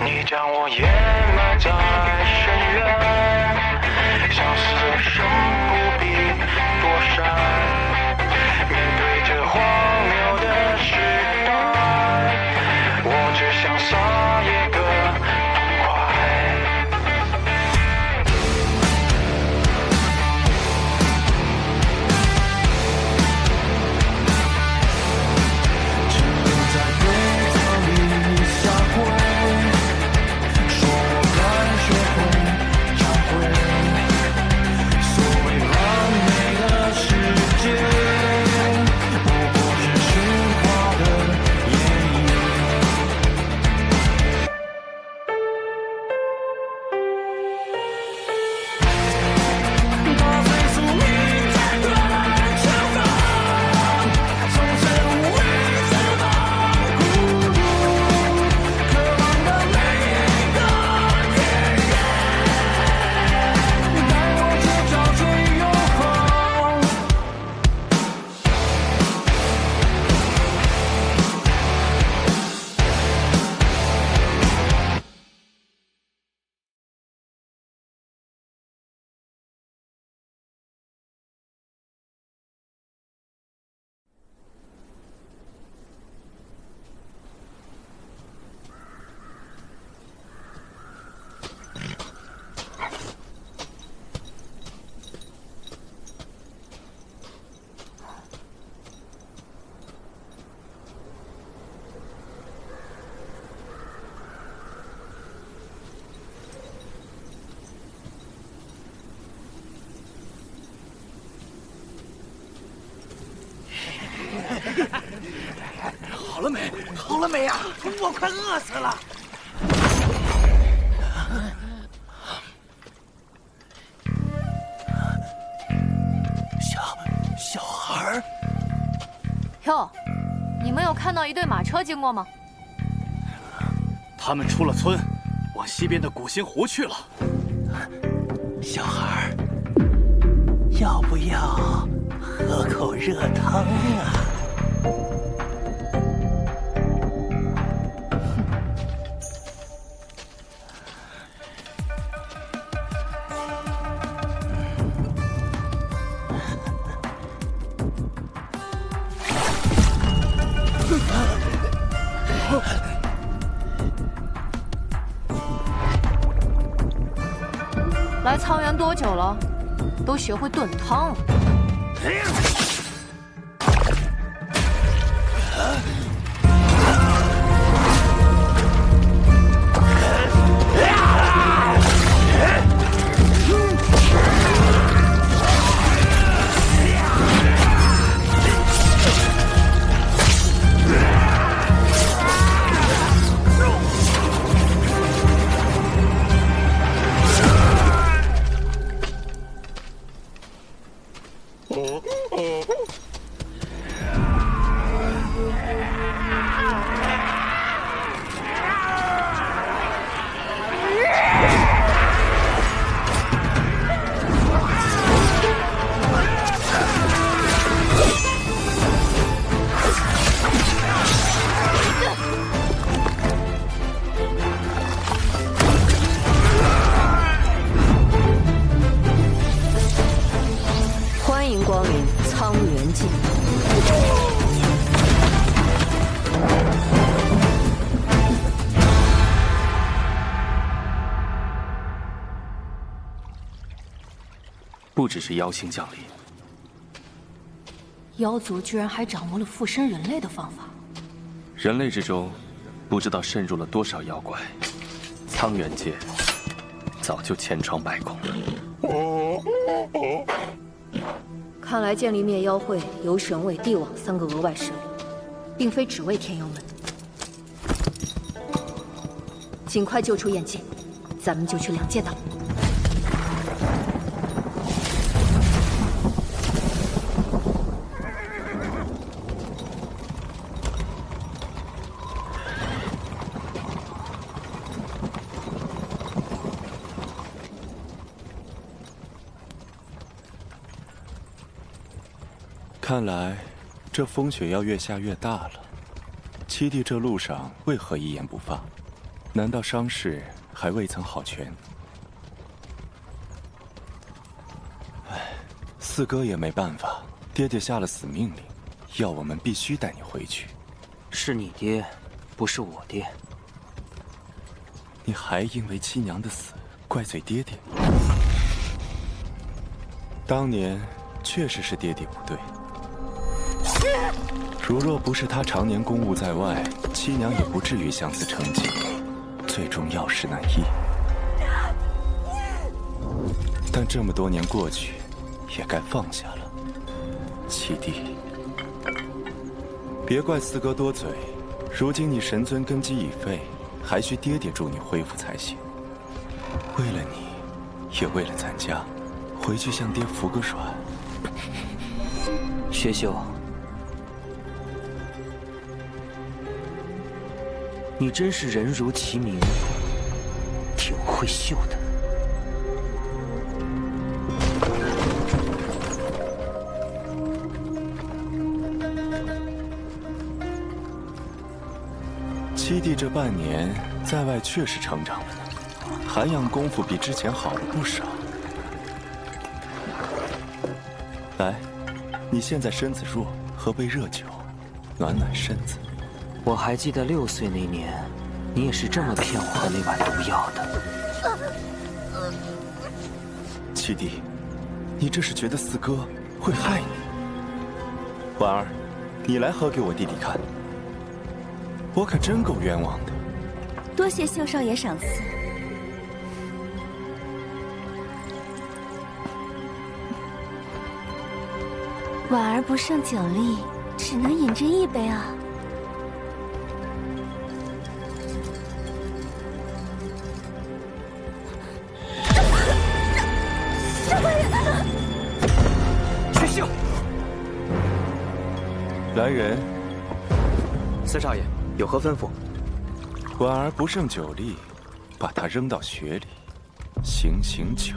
你将我掩埋在深渊，像死生不必躲闪。面对这荒谬的时代，我只想撒一个痛快。只能在对错里下跪。好了没？好了没呀？我快饿死了！小孩儿。哟，你们有看到一队马车经过吗？他们出了村，往西边的古星湖去了。小孩儿，要不要喝口热汤啊？来沧源多久了？都学会炖汤了。欢迎光临沧源记。不只是妖星降临，妖族居然还掌握了附身人类的方法。人类之中，不知道渗入了多少妖怪，沧源界早就千疮百孔了。看来建立灭妖会由神位、帝王3个额外势力，并非只为天妖们。尽快救出燕界，咱们就去两界岛。看来，这风雪要越下越大了。七弟这路上为何一言不发？难道伤势还未曾好全？哎，四哥也没办法，爹爹下了死命令，要我们必须带你回去。是你爹，不是我爹。你还因为七娘的死怪罪爹爹？当年确实是爹爹不对。如若不是他常年公务在外，七娘也不至于相思成疾，最终药石难医。但这么多年过去，也该放下了。七弟，别怪四哥多嘴，如今你神尊根基已废，还需爹爹助你恢复才行。为了你，也为了咱家，回去向爹服个软。薛秀，你真是人如其名，挺会绣的。七弟这半年在外确实成长了呢，涵养功夫比之前好了不少。来，你现在身子弱，喝杯热酒，暖暖身子。我还记得6岁那年，你也是这么骗我喝那碗毒药的。七弟，你这是觉得四哥会害你？婉儿，你来喝给我弟弟看。我可真够冤枉的。多谢秀少爷赏赐。婉儿不胜酒力，只能饮这一杯啊。薛秀，来人！四少爷有何吩咐？婉儿不胜酒力，把她扔到雪里，行刑酒。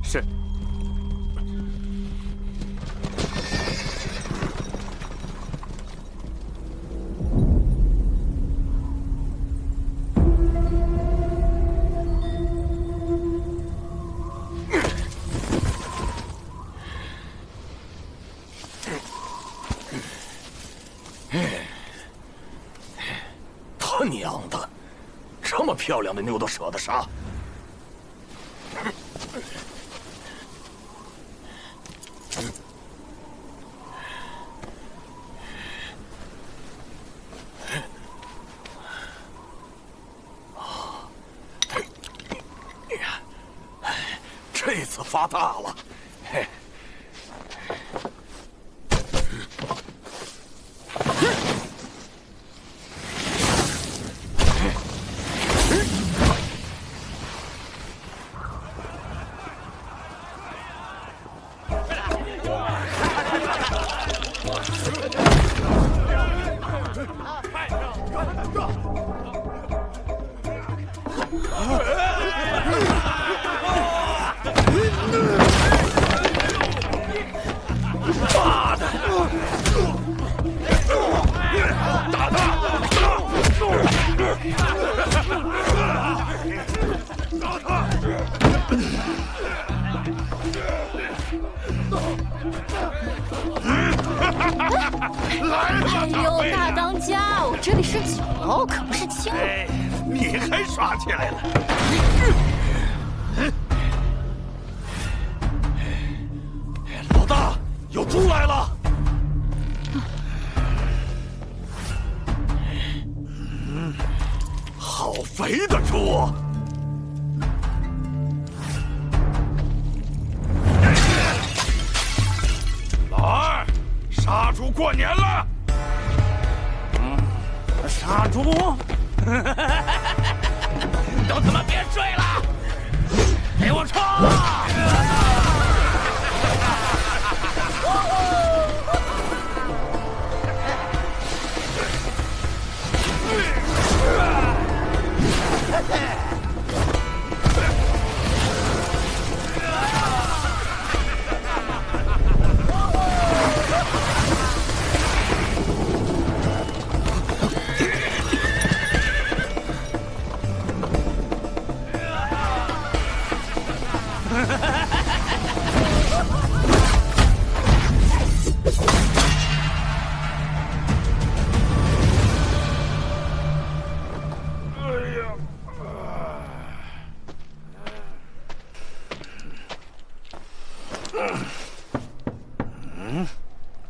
是。他娘的，这么漂亮的妞都舍得杀！这次发大了！嘿。哎呦，大当家，我这里是酒楼，可不是青楼。你还耍起来了？老大，有猪来了！好肥的猪！老二，杀猪过年了！杀猪！都他妈别睡了，给我冲！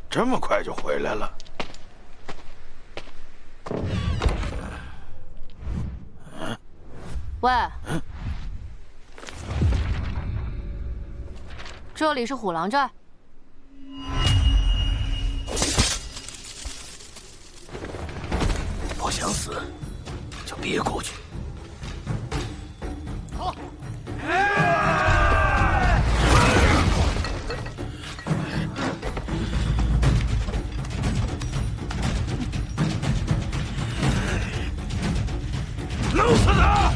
这么快就回来了？喂，这里是虎狼寨。不想死，就别过去。好。弄死他！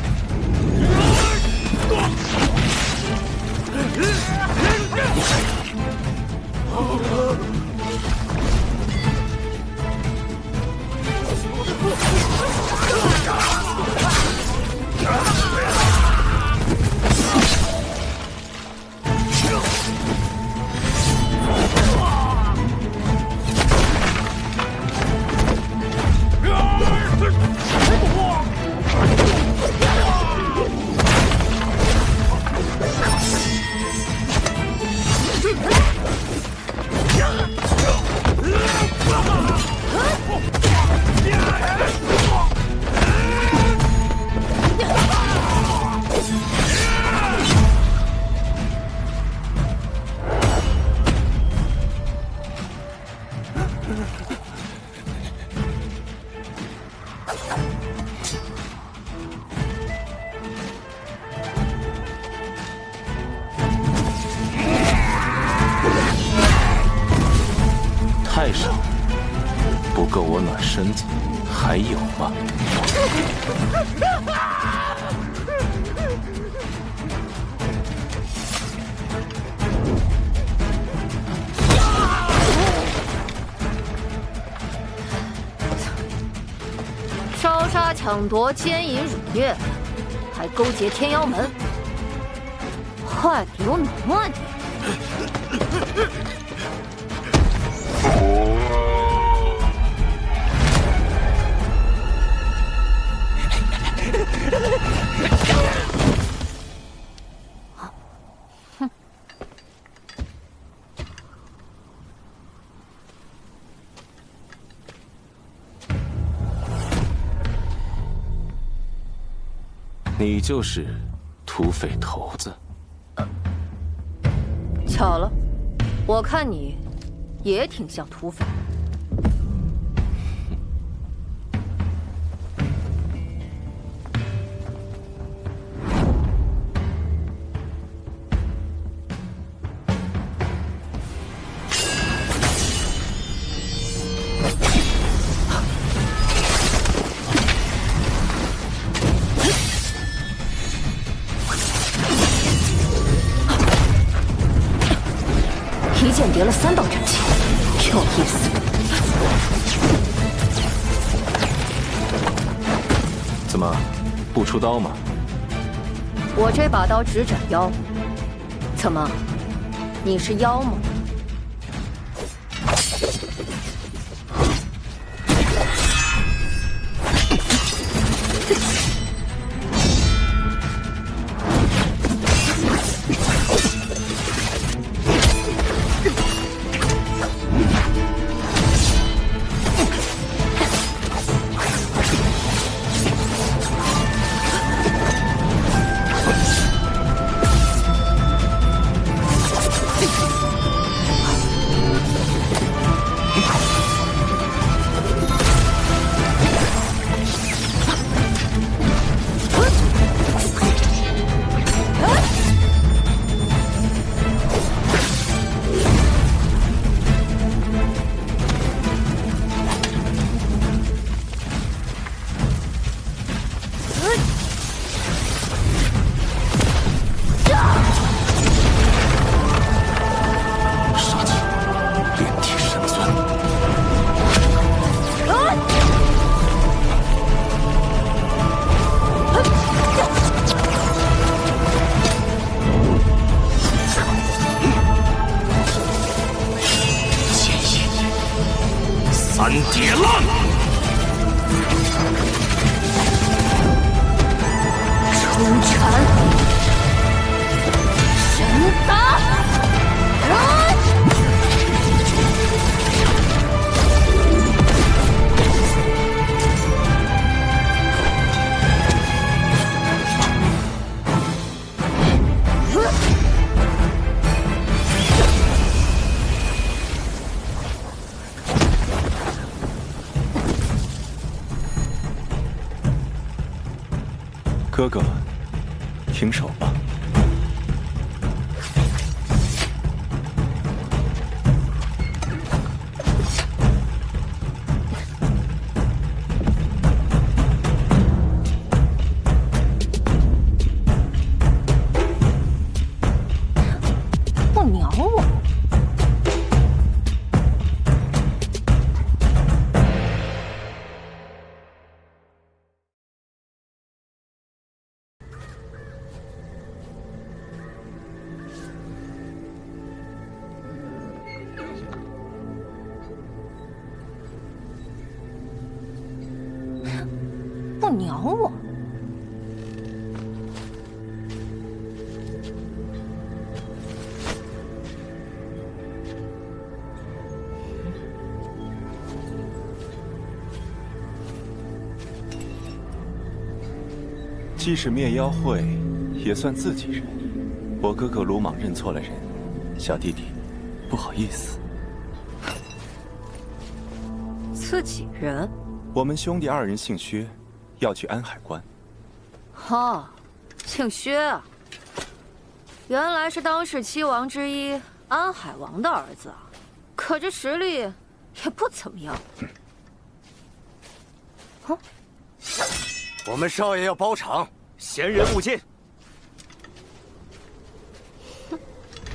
太少，不够我暖身子，还有吗？烧杀抢夺、奸淫辱虐，还勾结天妖门，快点有脑啊你！哼！你就是土匪头子。巧了，我看你也挺像土匪。一剑叠了3道战气，有意思。怎么，不出刀吗？我这把刀只斩妖。怎么，你是妖吗？灭了！冲禅，神打！哥哥，停手吧。不鸟我！不鸟我！即使灭妖会，也算自己人。我哥哥鲁莽认错了人，小弟弟，不好意思。自己人？我们兄弟2人姓薛，要去安海关。哈，姓薛啊！原来是当世七王之一安海王的儿子啊，可这实力也不怎么样。啊！我们少爷要包场，闲人勿进。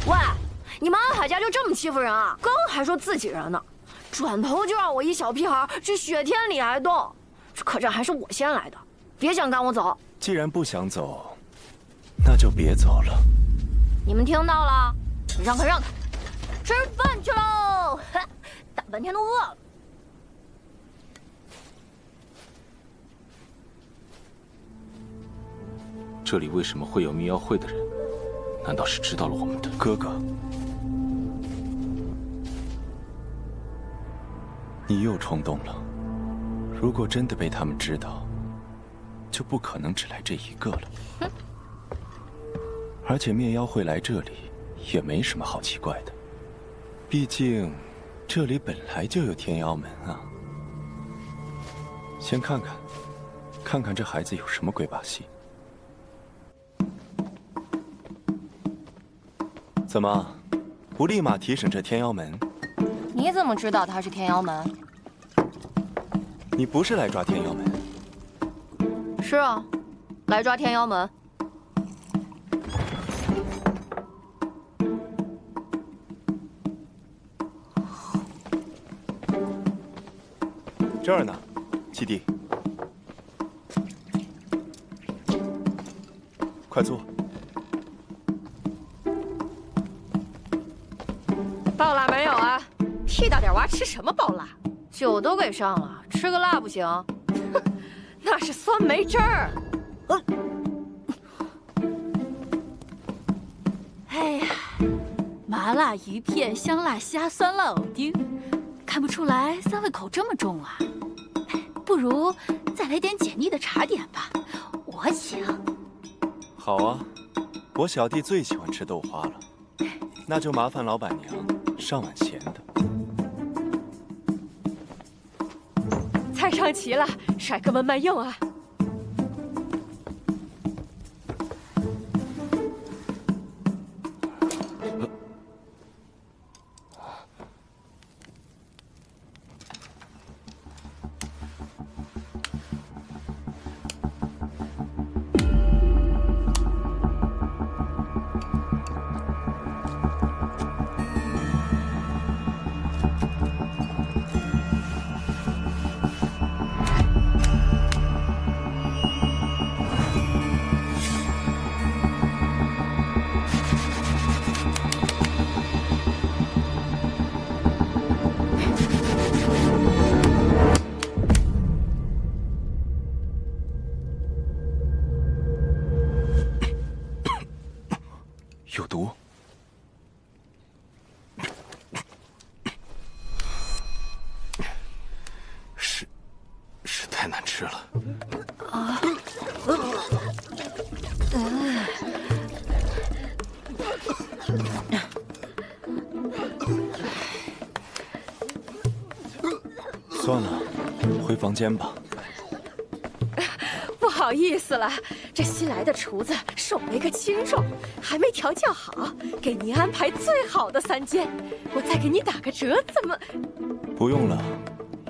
喂，你们安海家就这么欺负人啊？刚还说自己人呢，转头就让我一小屁孩去雪天里挨冻。可这还是我先来的，别想赶我走。既然不想走，那就别走了。你们听到了？让开让开，吃饭去喽！大半天都饿了。这里为什么会有迷妖会的人？难道是知道了我们的？哥哥，你又冲动了。如果真的被他们知道，就不可能只来这一个了。哼！而且灭妖会来这里，也没什么好奇怪的。毕竟，这里本来就有天妖门啊。先看看，看看这孩子有什么鬼把戏。怎么，不立马提审这天妖门？你怎么知道他是天妖门？你不是来抓天妖门？是啊，来抓天妖门。这儿呢，七弟，快坐。爆辣没有啊？屁大点娃吃什么爆辣？酒都给上了，吃个辣不行？那是酸梅汁儿。哎呀，麻辣鱼片、香辣虾、酸辣藕丁，看不出来三位口这么重啊。不如再来点解腻的茶点吧，我请。好啊，我小弟最喜欢吃豆花了，那就麻烦老板娘上碗咸的。菜上齐了，帅哥们慢用啊！有毒。是太难吃了。啊！算了，回房间吧。不好意思了，这新来的厨子手没个轻重，还没调教好，给您安排最好的3间，我再给你打个折，怎么？不用了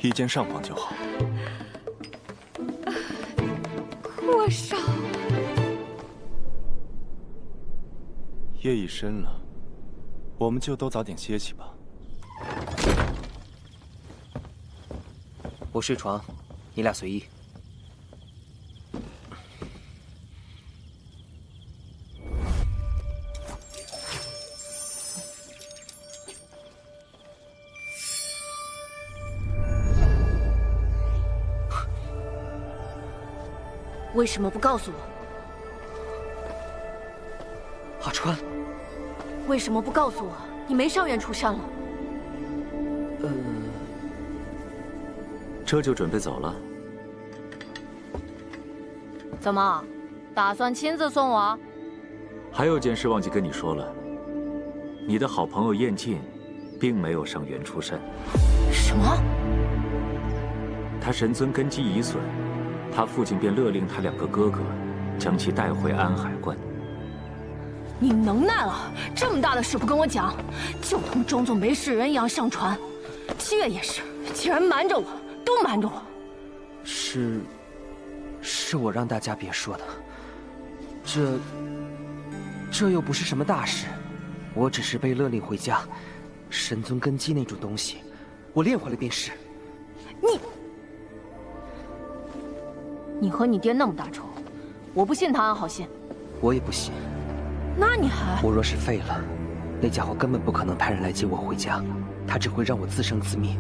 ，1间上房就好。阔少，夜已深了，我们就都早点歇息吧。我睡床，你俩随意。为什么不告诉我？阿川，为什么不告诉我？你没上元出山了？这就准备走了？怎么，打算亲自送我？还有件事忘记跟你说了，你的好朋友燕晋，并没有上元出山。什么？他神尊根基已损，他父亲便勒令他2个哥哥，将其带回安海关。你能耐了，这么大的事不跟我讲，就当装作没事人一样上船。7月也是，竟然瞒着我。都瞒着我，是我让大家别说的。这又不是什么大事，我只是被勒令回家。神尊根基那种东西，我练回来便是。你和你爹那么大仇，我不信他安好心。我也不信。那你还……我若是废了，那家伙根本不可能派人来接我回家，他只会让我自生自灭。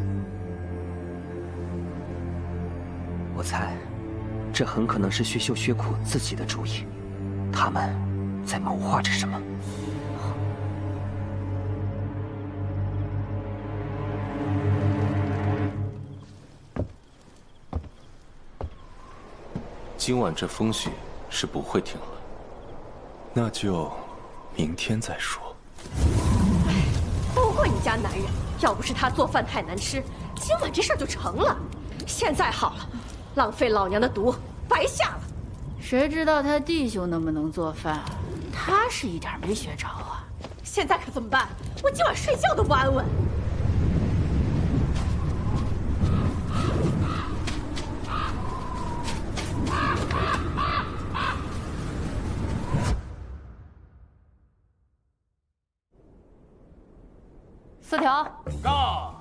我猜，这很可能是薛秀、薛库自己的主意，他们在谋划着什么。今晚这风雪是不会停了，那就明天再说。不怪你家男人，要不是他做饭太难吃，今晚这事儿就成了。现在好了。浪费老娘的毒，白下了。谁知道他弟兄能不能做饭？他是一点没学着啊！现在可怎么办？我今晚睡觉都不安稳。4条。啊，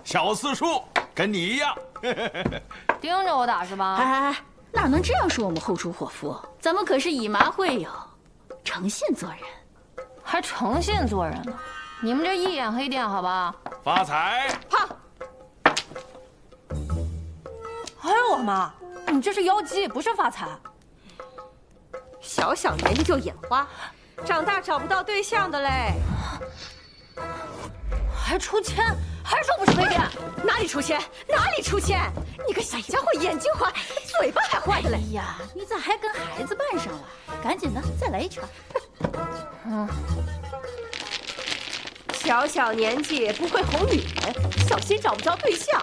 小四叔跟你一样。盯着我打是吧？哎，哪能这样说我们后厨伙夫？咱们可是以麻会友，诚信做人，还诚信做人呢。你们这一眼黑店，好吧？发财！啪！哎呦我妈，你这是妖姬，不是发财。小小年纪就眼花，长大找不到对象的嘞。还出千，还说不是黑店？哪里出千？哪里出千？你个小家伙，眼睛坏，嘴巴还坏的嘞！哎呀，你咋还跟孩子扮上了？赶紧的，再来一圈。小小年纪不会哄女人，小心找不着对象。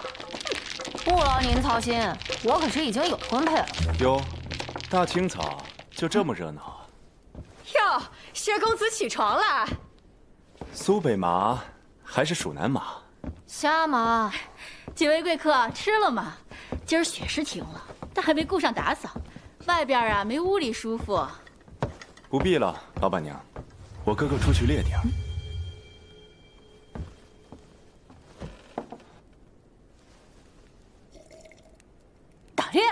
不劳您操心，我可是已经有婚配了。哟，大清早就这么热闹啊！哟，薛公子起床了。苏北麻还是蜀南麻？虾麻，几位贵客吃了吗？今儿雪是停了，但还没顾上打扫，外边啊没屋里舒服。不必了，老板娘，我哥哥出去猎点儿。打猎？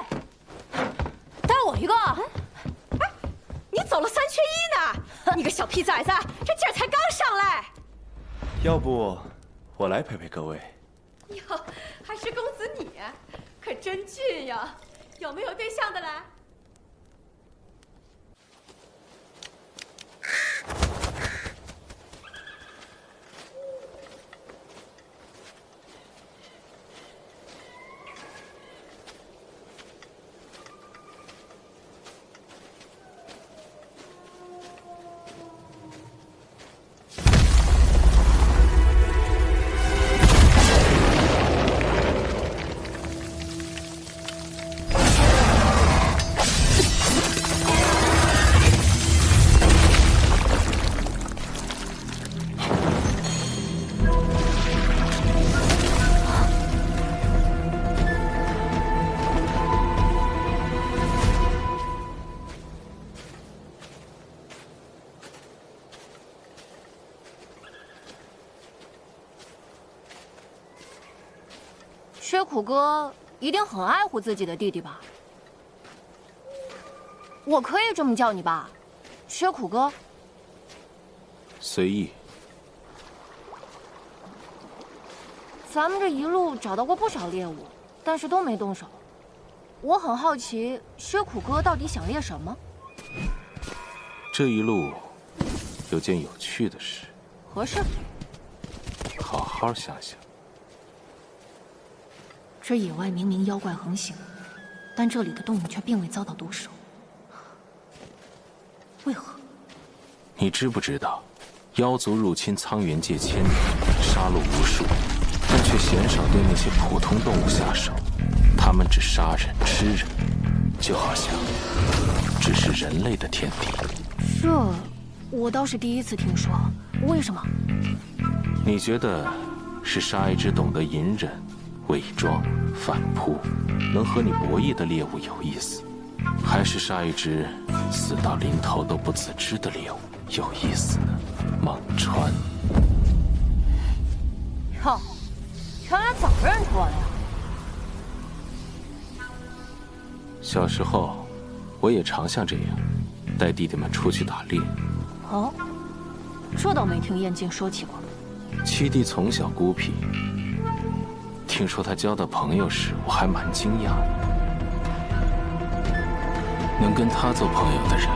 带我一个？哎，你走了3缺1呢！你个小屁崽子，这劲儿才刚上来。要不我来陪陪各位？哟，还是公子你，可真俊呀！有没有对象的来？薛苦哥一定很爱护自己的弟弟吧？我可以这么叫你吧，薛苦哥。随意。咱们这一路找到过不少猎物，但是都没动手。我很好奇，薛苦哥到底想猎什么？这一路有件有趣的事。何事？好好想想。这野外明明妖怪横行，但这里的动物却并未遭到毒手，为何？你知不知道，妖族入侵苍原界1000年，杀戮无数，但却鲜少对那些普通动物下手。他们只杀人吃人，就好像只是人类的天敌。这我倒是第一次听说，为什么？你觉得是杀一只懂得隐忍、伪装、反扑，能和你博弈的猎物有意思，还是杀一只死到临头都不自知的猎物有意思呢？蟒川。哟，原来早认出我了呀！小时候，我也常像这样，带弟弟们出去打猎。哦，这倒没听燕静说起过。七弟从小孤僻，听说他交到朋友时，我还蛮惊讶的。能跟他做朋友的人，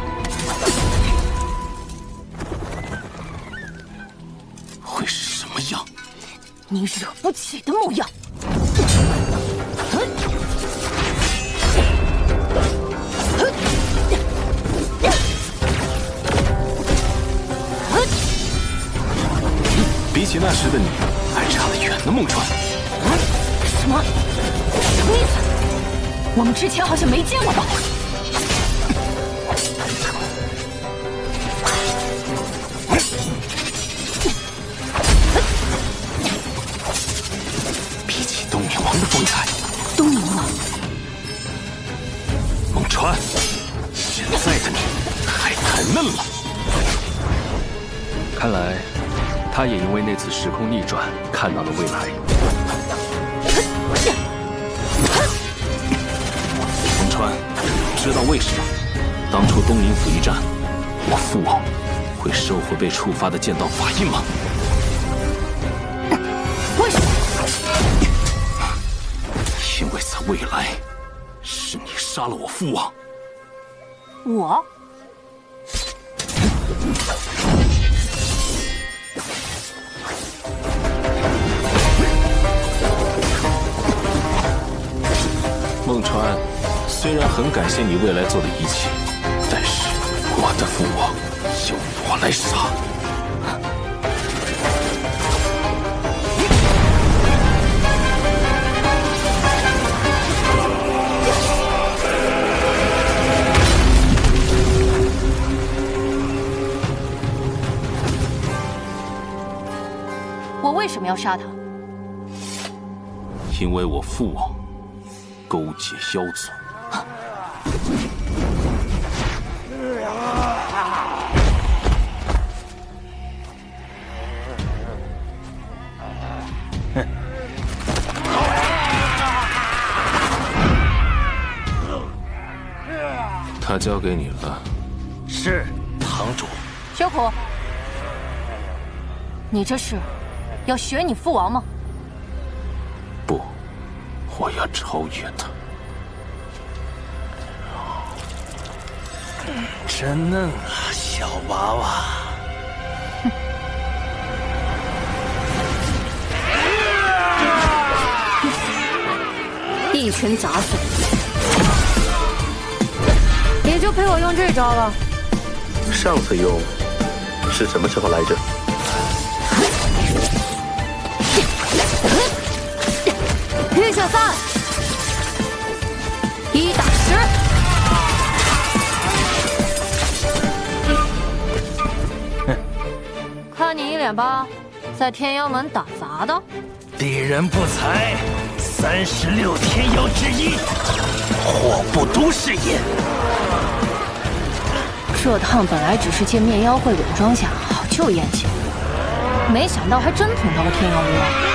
会是什么样？你惹不起的模样。比起那时的你，还差得远呢，孟川。什么？什么意思？我们之前好像没见过吧？比起东冥王的风采，东冥王，孟川，现在的你还太嫩了。看来，他也因为那次时空逆转看到了未来。孟川，知道为什么当初东宁府一战，我父王会收回被触发的剑道法印吗？为什么？因为在未来，是你杀了我父王。我？孟川，虽然很感谢你未来做的一切，但是我的父王由我来杀。我为什么要杀他？因为我父王勾结妖族。他交给你了。是，堂主。薛苦，你这是要学你父王吗？不，我要超越他。真嫩啊，小娃娃。一拳砸碎，也就陪我用这招了。上次用是什么时候来着？御血散，1打10。看你一脸吧，在天妖门打杂的。鄙人不才，36天妖之一，祸不独是也。这趟本来只是借灭妖会伪装下好救燕青，没想到还真捅到了天妖窝。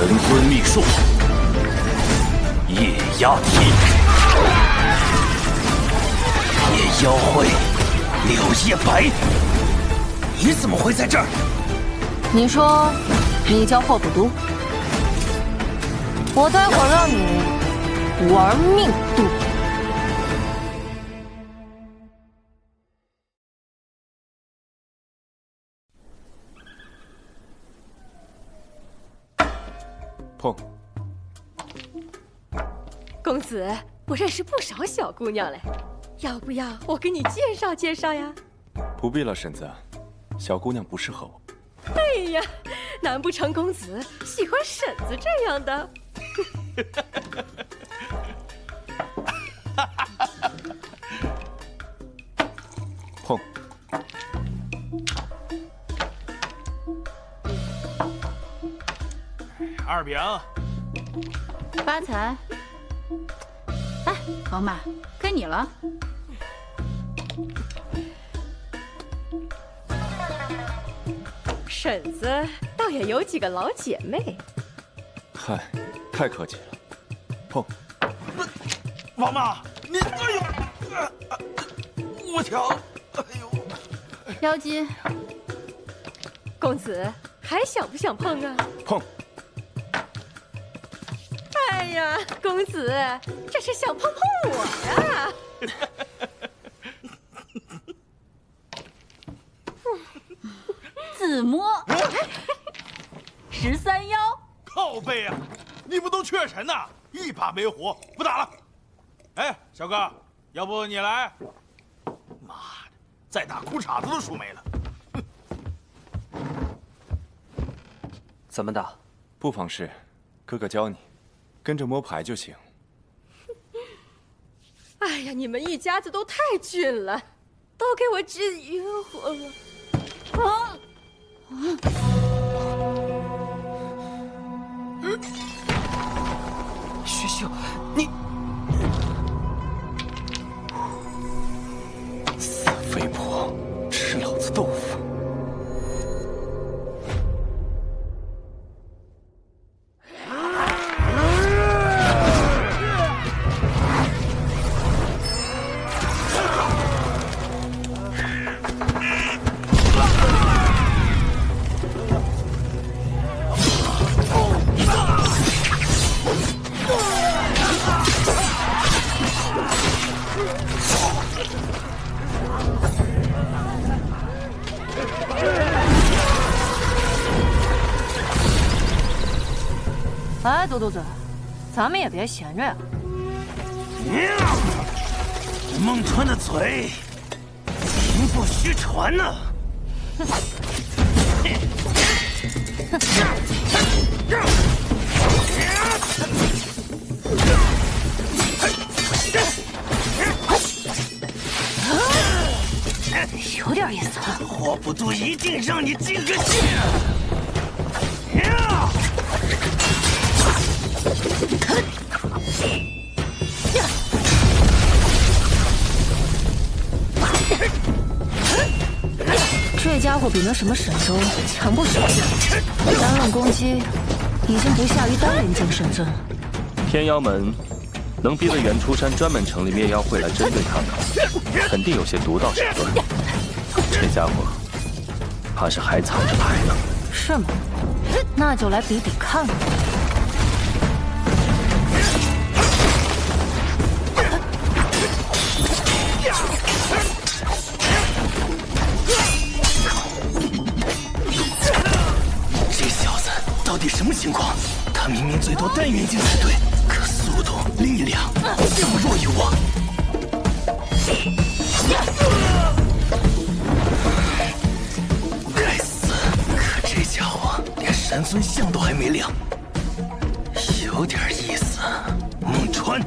神尊秘术，液压体，铁妖会，柳叶白。你怎么会在这儿？你说你叫霍普都，我待会儿让你玩命度。碰。公子，我认识不少小姑娘嘞，要不要我给你介绍介绍呀？不必了，婶子，小姑娘不适合我。哎呀，难不成公子喜欢婶子这样的？碰。二饼，发财。哎，王妈，该你了。婶子倒也有几个老姐妹。嗨，太客气了。碰。王妈，你哎呦，我跳，哎呦，妖姬，公子还想不想碰啊？碰。哎呀，公子，这是想碰碰我呀！自摸13妖，靠背啊！你们都缺神呐，一把没火，不打了。哎，小哥，要不你来？妈的，再打裤衩子都输没了。怎么打？不妨事，哥哥教你，跟着摸牌就行。哎呀，你们一家子都太俊了，都给我治晕火了。啊！薛秀，你死肥婆，吃老子豆腐！哎，嘟嘟嘴，咱们也别闲着呀。孟川的嘴，名不虚传呢。有点意思。霍普都一定让你进个劲！这家伙比那什么沈周强不少，单论攻击，已经不下于单人境神尊。天妖门能逼得远出山专门成立灭妖会来针对他们，肯定有些独到手段。这家伙怕是还藏着牌呢。是吗？那就来比比看吧。这小子到底什么情况？他明明最多单元境才对，可速度、力量就不弱于我。该死！可这家伙连神尊像都还没亮，有点意思。孟川，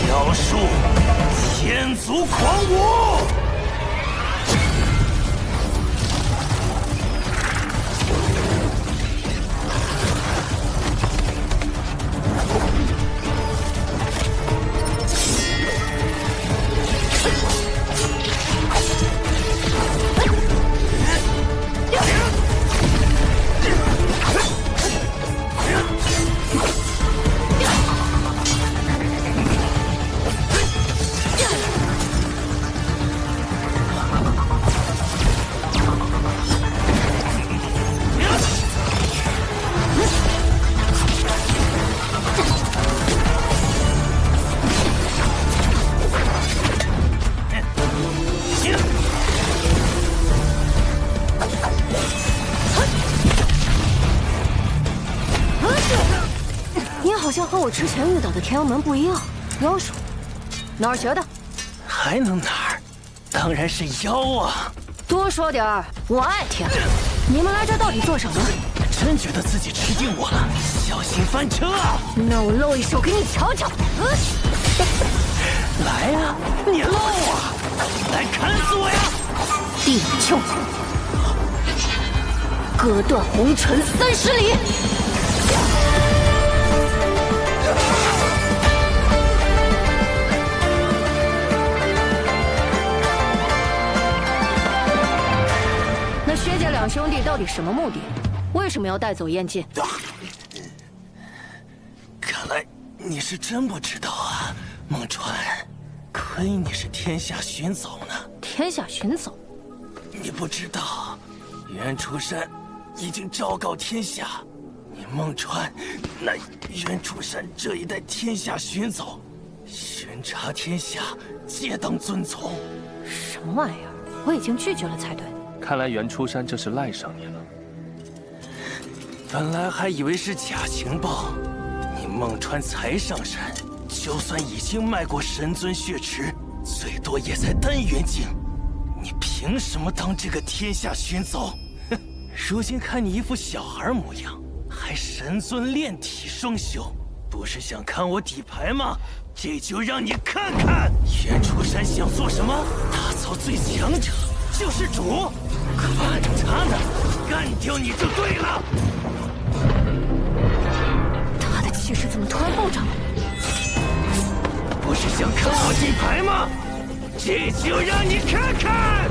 妖术，千足狂舞。我之前遇到的天妖门不一样，妖术哪儿学的？还能哪儿？当然是妖啊！多说点儿，我爱听。你们来这到底做什么？真觉得自己吃定我了，小心翻车啊！那我露一手给你瞧瞧。来呀，你露啊！来砍死我呀！地丘，割断红尘30里。那薛家两兄弟到底什么目的？为什么要带走燕晋？看来你是真不知道啊，孟川。亏你是天下寻走呢。天下寻走？你不知道，袁初山已经昭告天下，你孟川乃袁初山这一带天下寻走，巡查天下，皆当遵从。什么玩意儿？我已经拒绝了才对。看来袁初山这是赖上你了。本来还以为是假情报，你孟川才上山，就算已经迈过神尊血池，最多也才丹元境。你凭什么当这个天下寻走？哼！如今看你一副小孩模样，还神尊炼体双修，不是想看我底牌吗？这就让你看看袁初山想做什么！打造最强者，救世主，看着他呢，干掉你就对了。他的气势怎么突然暴涨了？不是想看我底牌吗？这就让你看看！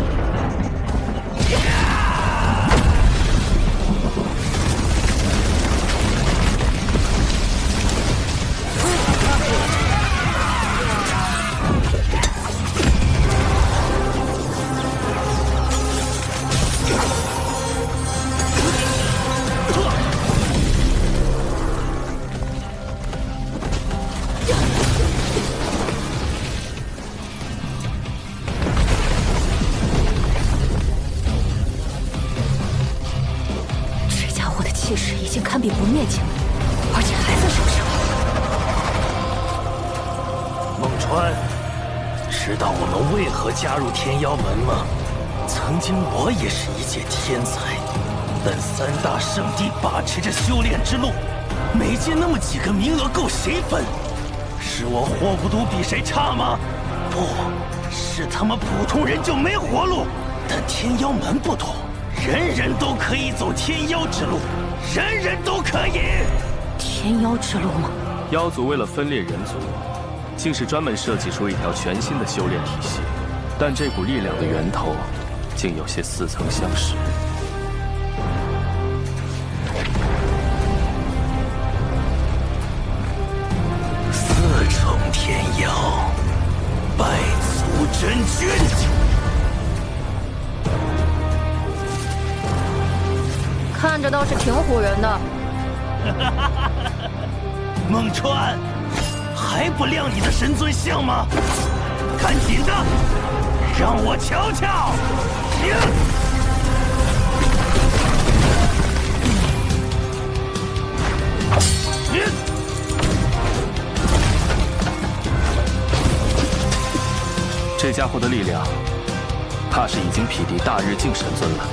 气势已经堪比不灭境，而且还在受伤。孟川，知道我们为何加入天妖门吗？曾经我也是一介天才，但3大圣地把持着修炼之路，每届那么几个名额够谁分？是我活不赌比谁差吗？不是他们普通人就没活路，但天妖门不同，人人都可以走天妖之路。人人都可以，天妖之路吗？妖族为了分裂人族，竟是专门设计出一条全新的修炼体系，但这股力量的源头，竟有些似曾相识。4重天妖，百族真君。看着倒是挺唬人的。孟川，还不亮你的神尊像吗？赶紧的，让我瞧瞧！这家伙的力量，怕是已经匹敌大日境神尊了。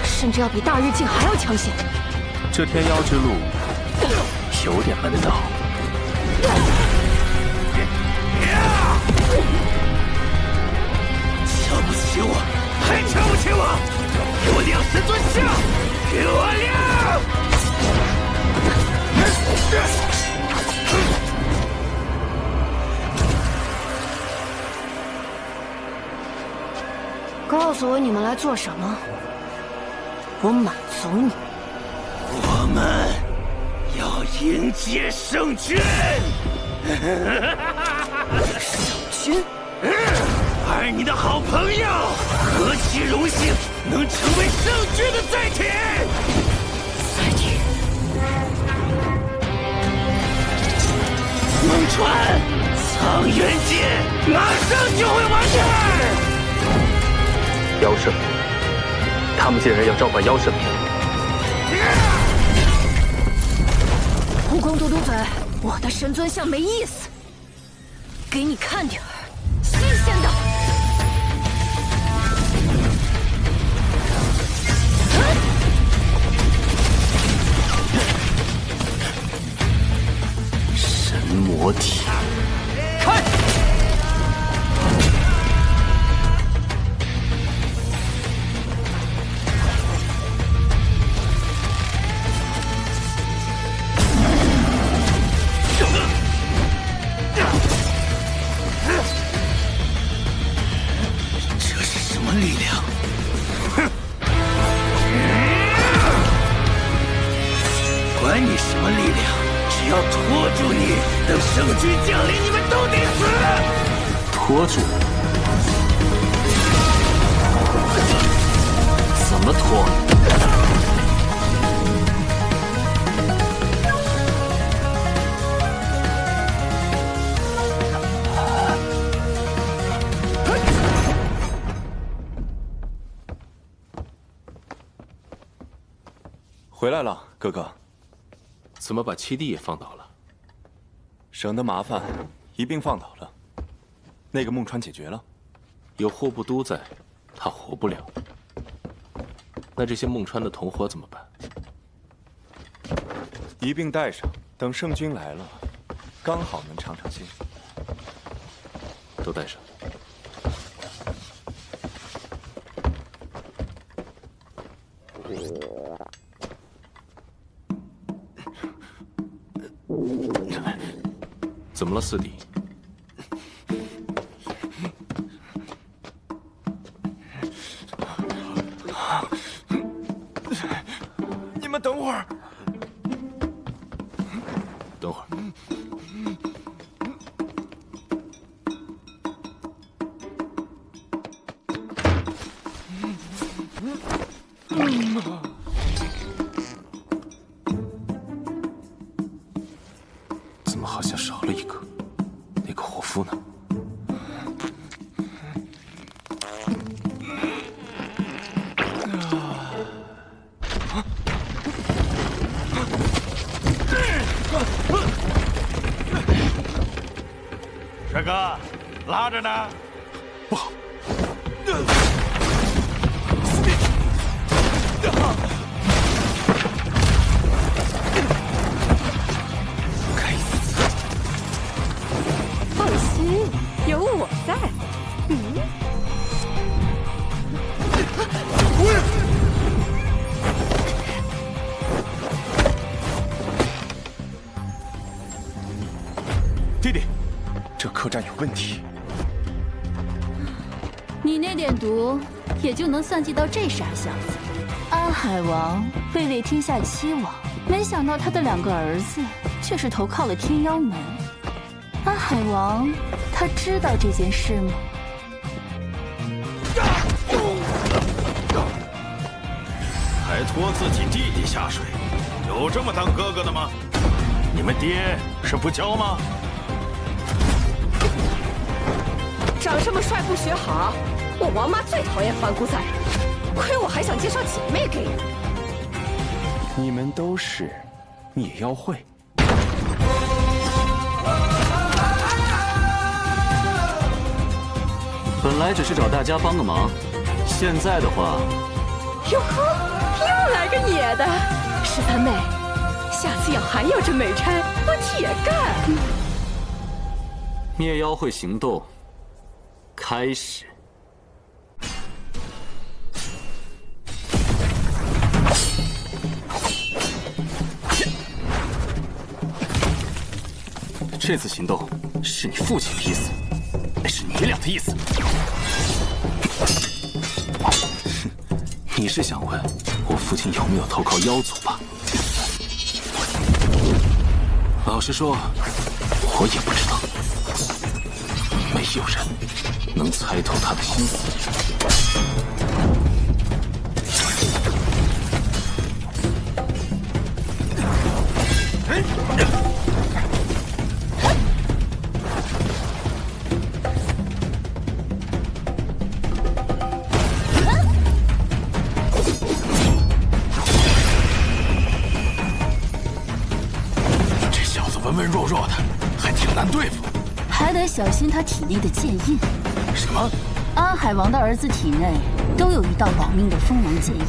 甚至要比大日境还要强些。这天妖之路有点门道。瞧不起我，还瞧不起我！给我亮神尊像！给我亮！告诉我你们来做什么，我满足你。我们要迎接圣君。圣君？而你的好朋友，何其荣幸能成为圣君的载体！载体？孟川，苍元界马上就会完蛋！妖圣，他们竟然要召唤妖圣！悟空嘟嘟嘴，我的神尊像没意思，给你看点儿新鲜的。神魔体，开！这是什么力量？哼！管你什么力量！只要拖住你，等圣君降临，你们都得死！拖住？怎么拖？回来了，哥哥。怎么把七弟也放倒了？省得麻烦，一并放倒了。那个孟川解决了，有霍不都在，他活不了。那这些孟川的同伙怎么办？一并带上，等圣君来了，刚好能尝尝鲜。都带上。怎么了，四弟？你们等会儿。等会儿。怎么好像少了一个？那个伙夫呢？帅哥，拉着呢。不好！放心，有我在。弟弟，这客栈有问题。你那点毒，也就能算计到这傻小子。安海王位列天下7王，没想到他的2个儿子却是投靠了天妖门。安海王，他知道这件事吗？还拖自己弟弟下水，有这么当哥哥的吗？你们爹是不教吗？长这么帅不学好，我王妈最讨厌反骨仔了。亏我还想介绍姐妹给你。你们都是孽妖会。本来只是找大家帮个忙，现在的话，哟呵，又来个野的。13妹，下次要还有这美差，我铁干。灭妖会行动开始。这次行动是你父亲的意思，是你俩的意思。你是想问我父亲有没有投靠妖族吧？老实说，我也不知道。没有人能猜透他的心思。文文弱弱的，还挺难对付。还得小心他体内的剑印。什么？安海王的儿子体内都有一道保命的蜂王剑印，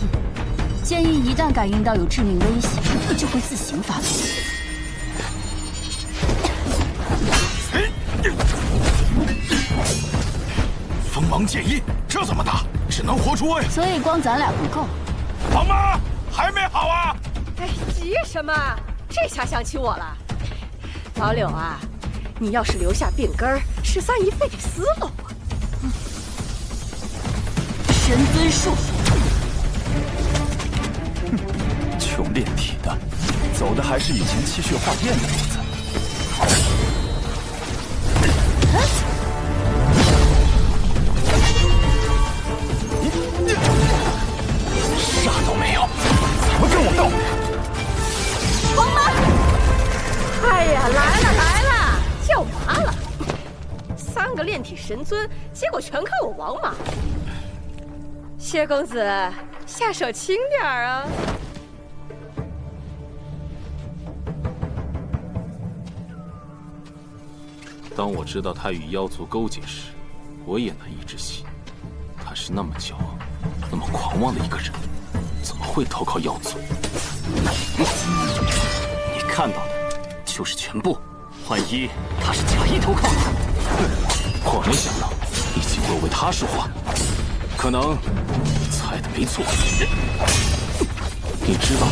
剑印一旦感应到有致命威胁，就会自行发动。蜂王剑印，这怎么打？只能活出位。所以光咱俩不够。王妈还没好啊？哎，急什么？这下想起我了。老柳啊，你要是留下病根儿，13姨非得撕了我。神尊术，穷炼体的，走的还是以前气血化电的路子。啥都没有，怎么跟我斗？王妈！哎呀，来了来了，叫麻了！3个炼体神尊，结果全靠我王妈。谢公子，下手轻点儿啊！当我知道他与妖族勾结时，我也难以置信，他是那么骄傲、那么狂妄的一个人，怎么会投靠妖族？你看到的就是全部，万一他是假意投靠的，我没想到你竟会为他说话，可能你猜的没错。你知道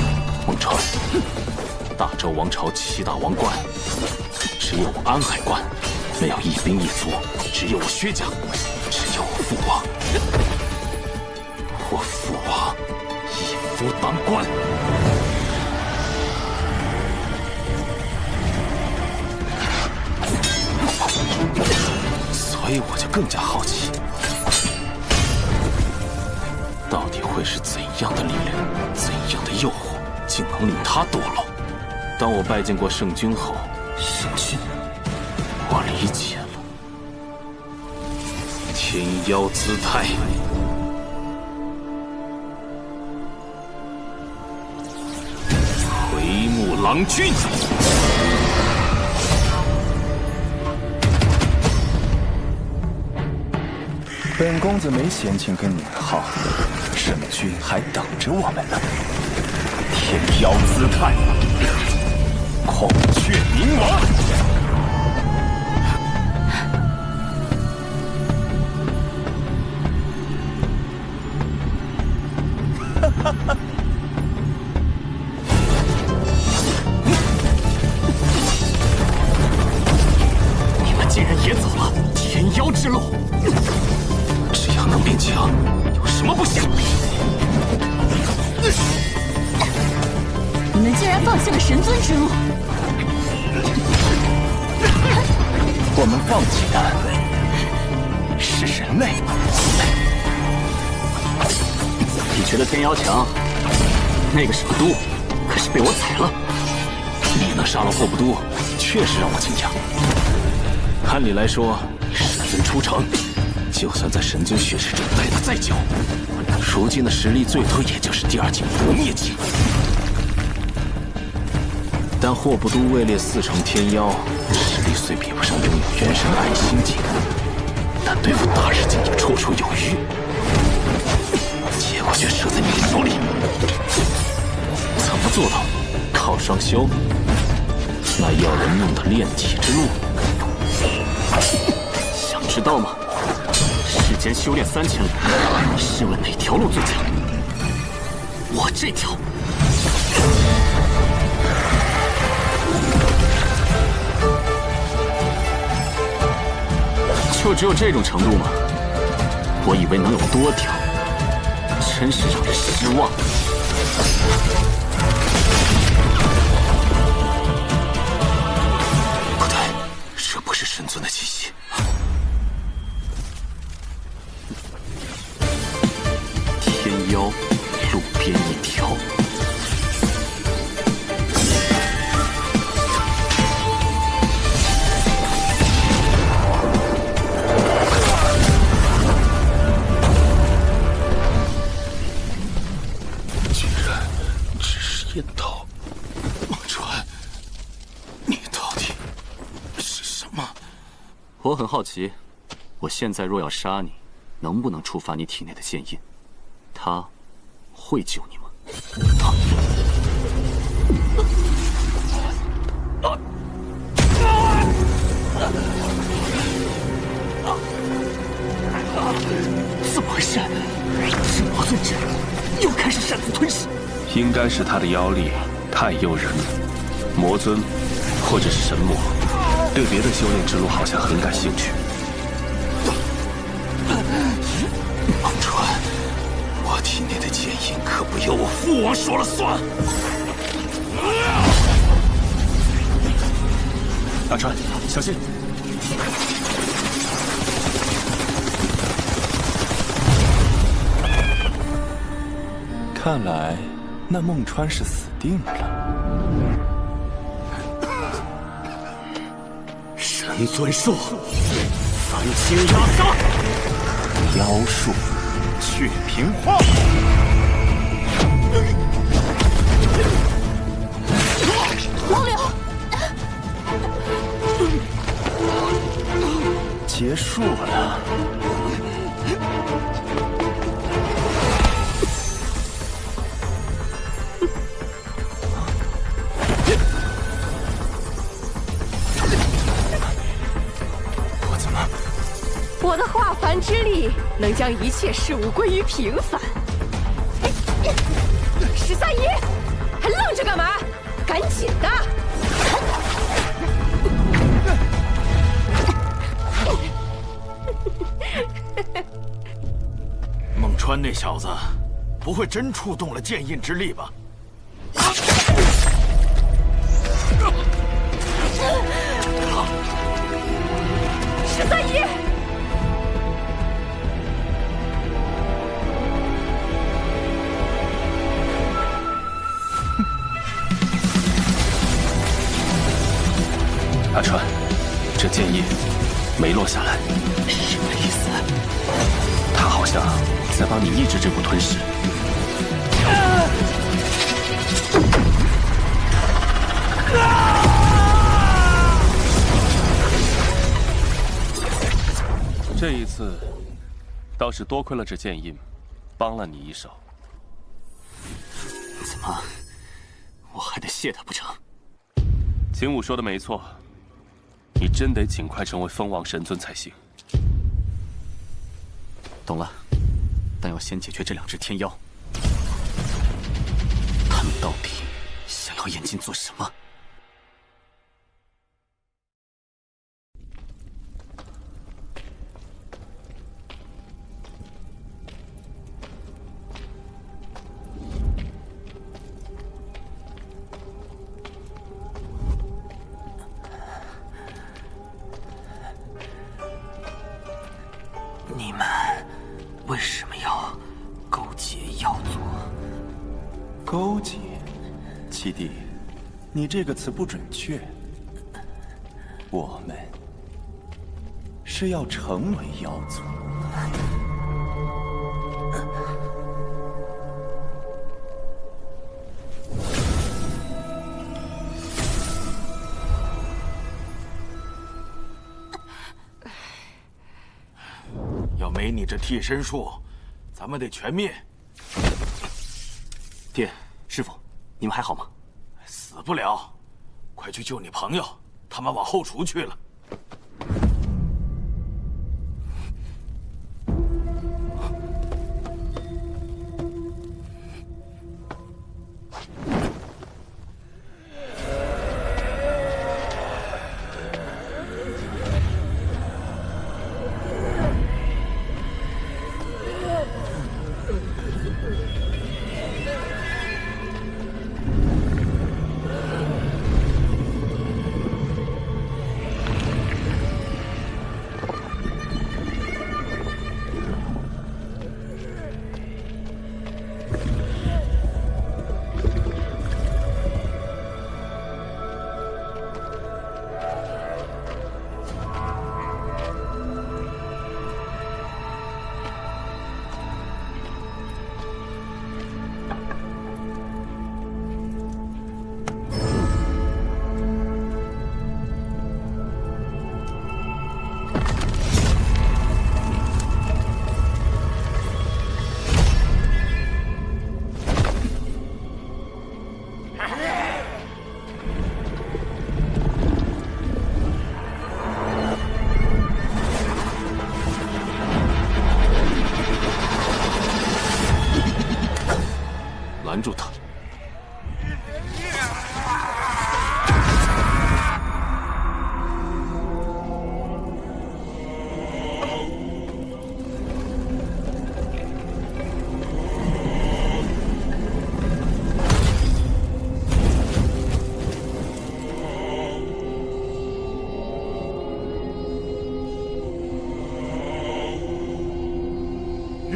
孟川，大周王朝7大王冠，只有我安海关没有一兵一卒，只有我薛家，只有我父王，我父王一夫当关。所以我就更加好奇，到底会是怎样的力量，怎样的诱惑，竟能令他堕落？当我拜见过圣君后，圣君，我理解了，天妖姿态。奎木郎君。本公子没闲情跟你耗，圣君还等着我们呢。天妖姿态，孔雀明王。哈哈。你们竟然也走了天妖之路！只要能变强，有什么不行？你们竟然放弃了神尊之路！我们放弃的是人类。你觉得天妖强？那个首都可是被我踩了。你能杀了霍不都，确实让我惊讶。按理来说，神尊出城，就算在神尊血池中待得再久，如今的实力最多也就是第2境不灭境。但霍不都位列4重天妖，实力虽比不上拥有元神爱心境，但对付大日境也绰绰有余。结果却折在你的手里，怎么做到？靠双修？那要人命的炼体之路？想知道吗？世间修炼3000里，试问哪条路最强？我这条。就只有这种程度吗？我以为能有多屌，真是让人失望。不对，这不是神尊的气息。天妖，路边一条。阴道，孟川，你到底是什么？我很好奇，我现在若要杀你，能不能触发你体内的剑印？它会救你吗？怎么回事？这魔尊者又开始擅自吞噬。应该是他的妖力太诱人了。魔尊，或者是神魔，对别的修炼之路好像很感兴趣。孟川，我体内的剑印可不由我父王说了算。大川，小心！看来那孟川是死定了。神尊术，三清压杀，妖术，去平化。王柳，结束了。我的化凡之力能将一切事物归于平凡。13姨，还愣着干嘛？赶紧的！孟川那小子，不会真触动了剑印之力吧？ 13姨。 阿川，这剑印没落下来，什么意思？他好像在帮你抑制这股吞噬。这一次倒是多亏了这剑印，帮了你一手。怎么，我还得谢他不成？秦武说的没错。 你真得尽快成为封王神尊才行。懂了，但要先解决这2只天妖。他们到底想要燕京做什么？你们为什么要勾结妖族？勾结，七弟，你这个词不准确。我们是要成为妖族。要没你这替身术，咱们得全灭。爹，师傅，你们还好吗？死不了，快去救你朋友，他们往后厨去了。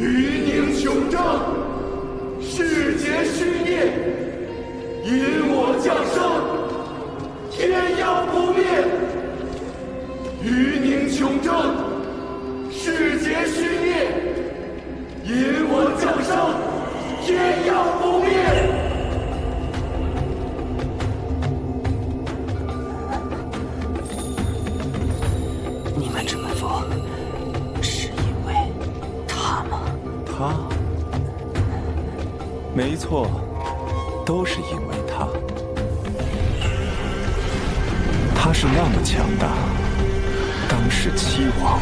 余宁穷正，世劫虚孽，因我降生，天要不灭。余宁穷正，世劫虚孽，因我降生，天要不灭。你们这么做，是因为他吗？他？没错，都是因为他。他是那么强大，当世七王，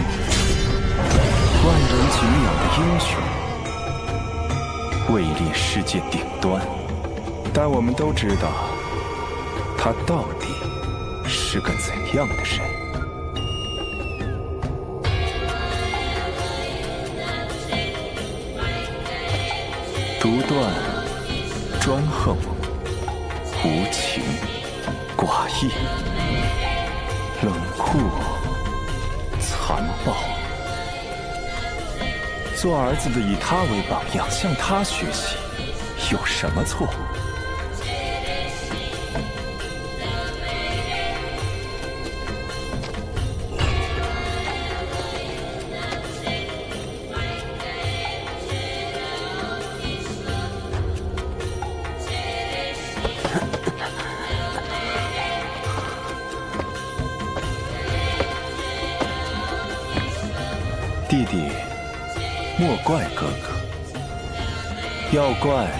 万人敬仰的英雄，位列世界顶端。但我们都知道，他到底是个怎样的人？独断、专横、无情、寡义、冷酷、残暴。做儿子的以他为榜样，向他学习，有什么错？弟弟，莫怪哥哥，要怪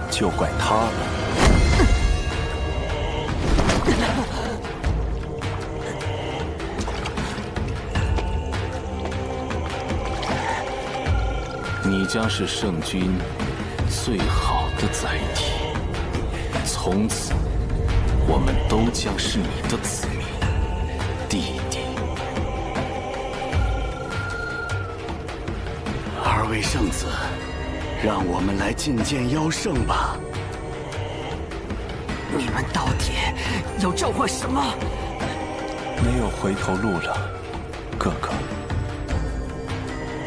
就怪他了。你将是圣君最好的载体，从此我们都将是你的子民，弟弟。二位圣子，让我们来觐见妖圣吧。你们到底要召唤什么？没有回头路了，哥哥。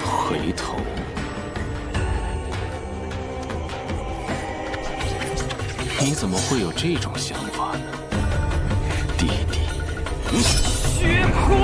回头？你怎么会有这种想法呢，弟弟？血哭！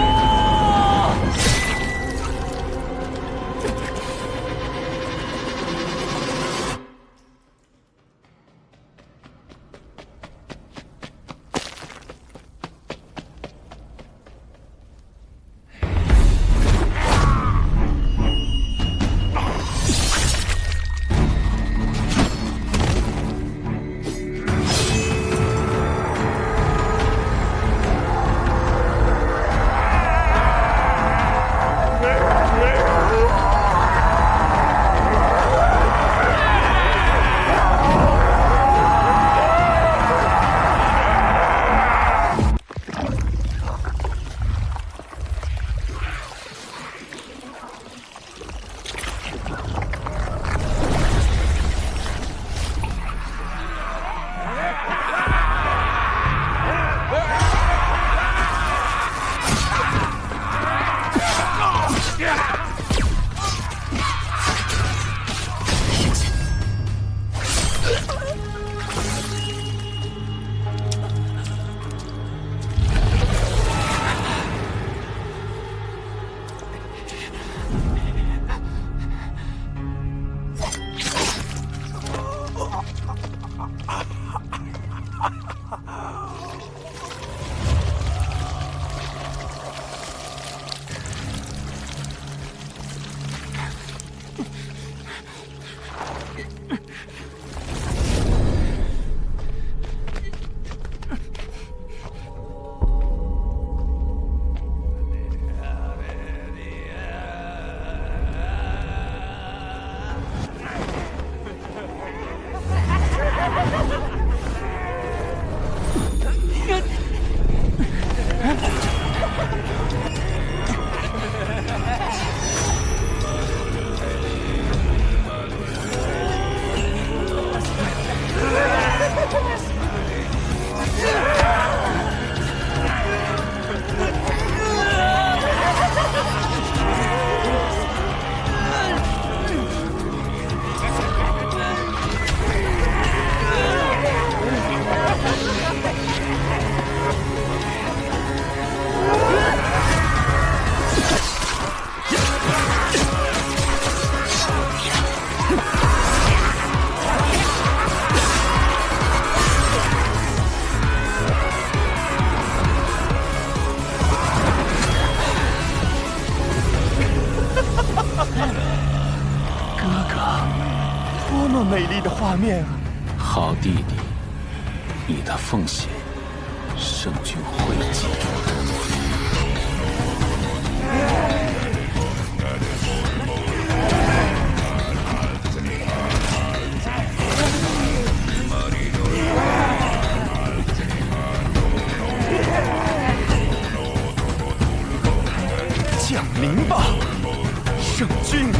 画面啊！好弟弟，你的奉献，圣君会记。降临吧，圣君！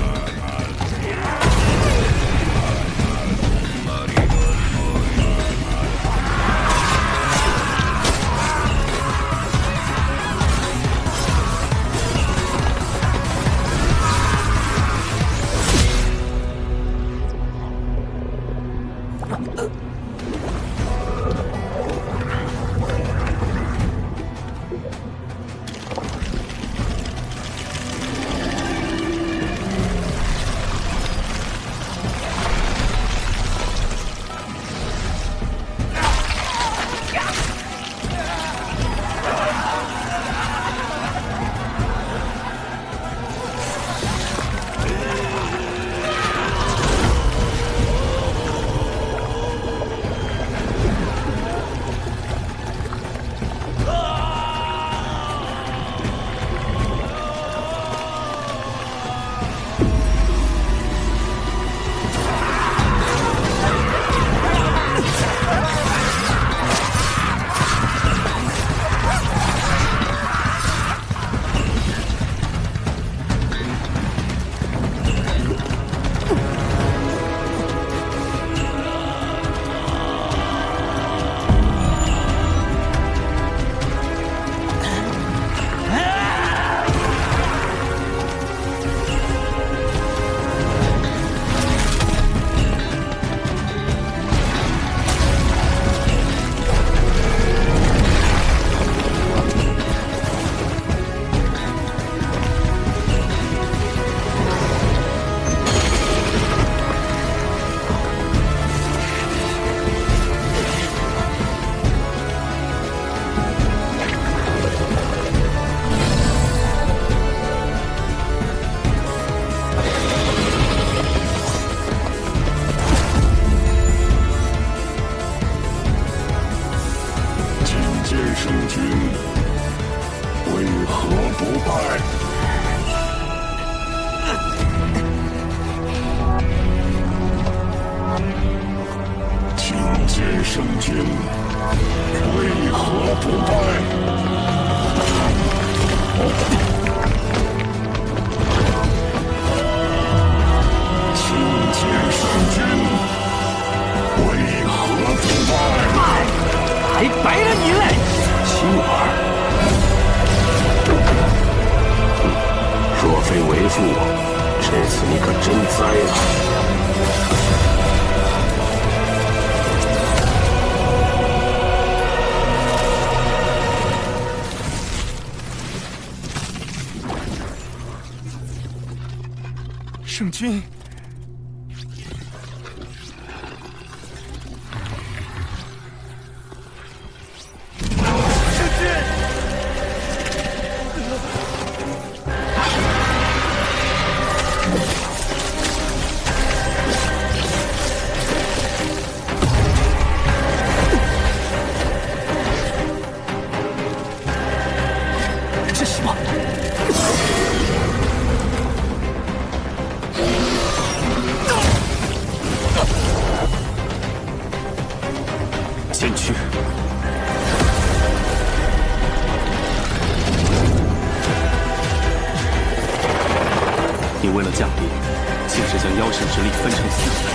圣君为何不败？请见圣君为何不败？还白了你嘞，青儿！若非为父，这次你可真栽了。 圣君，这是什么？ 先驱，你为了降临，竟是将妖神之力分成4份。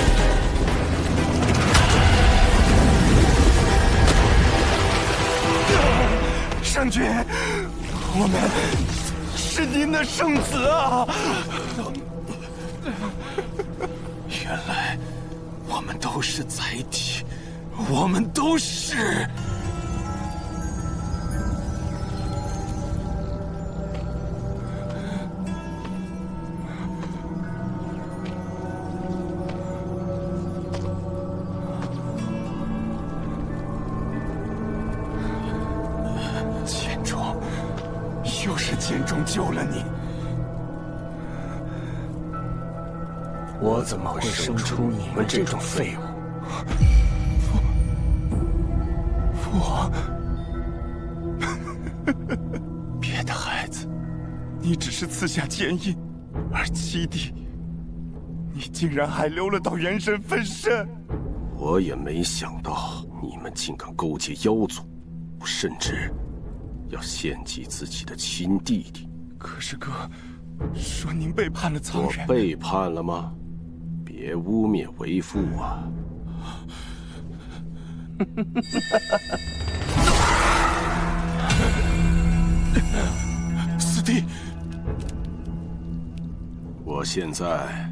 圣君，我们是您的圣子啊！原来我们都是载体。 我们都是。剑中，又是剑中救了你。我怎么会生出你们这种废物？我，别的孩子，你只是刺下剑印，而七弟，你竟然还留了到元神分身。我也没想到你们竟敢勾结妖族，甚至要献祭自己的亲弟弟。可是哥，说您背叛了苍元。我背叛了吗？别污蔑为父啊！四弟，我现在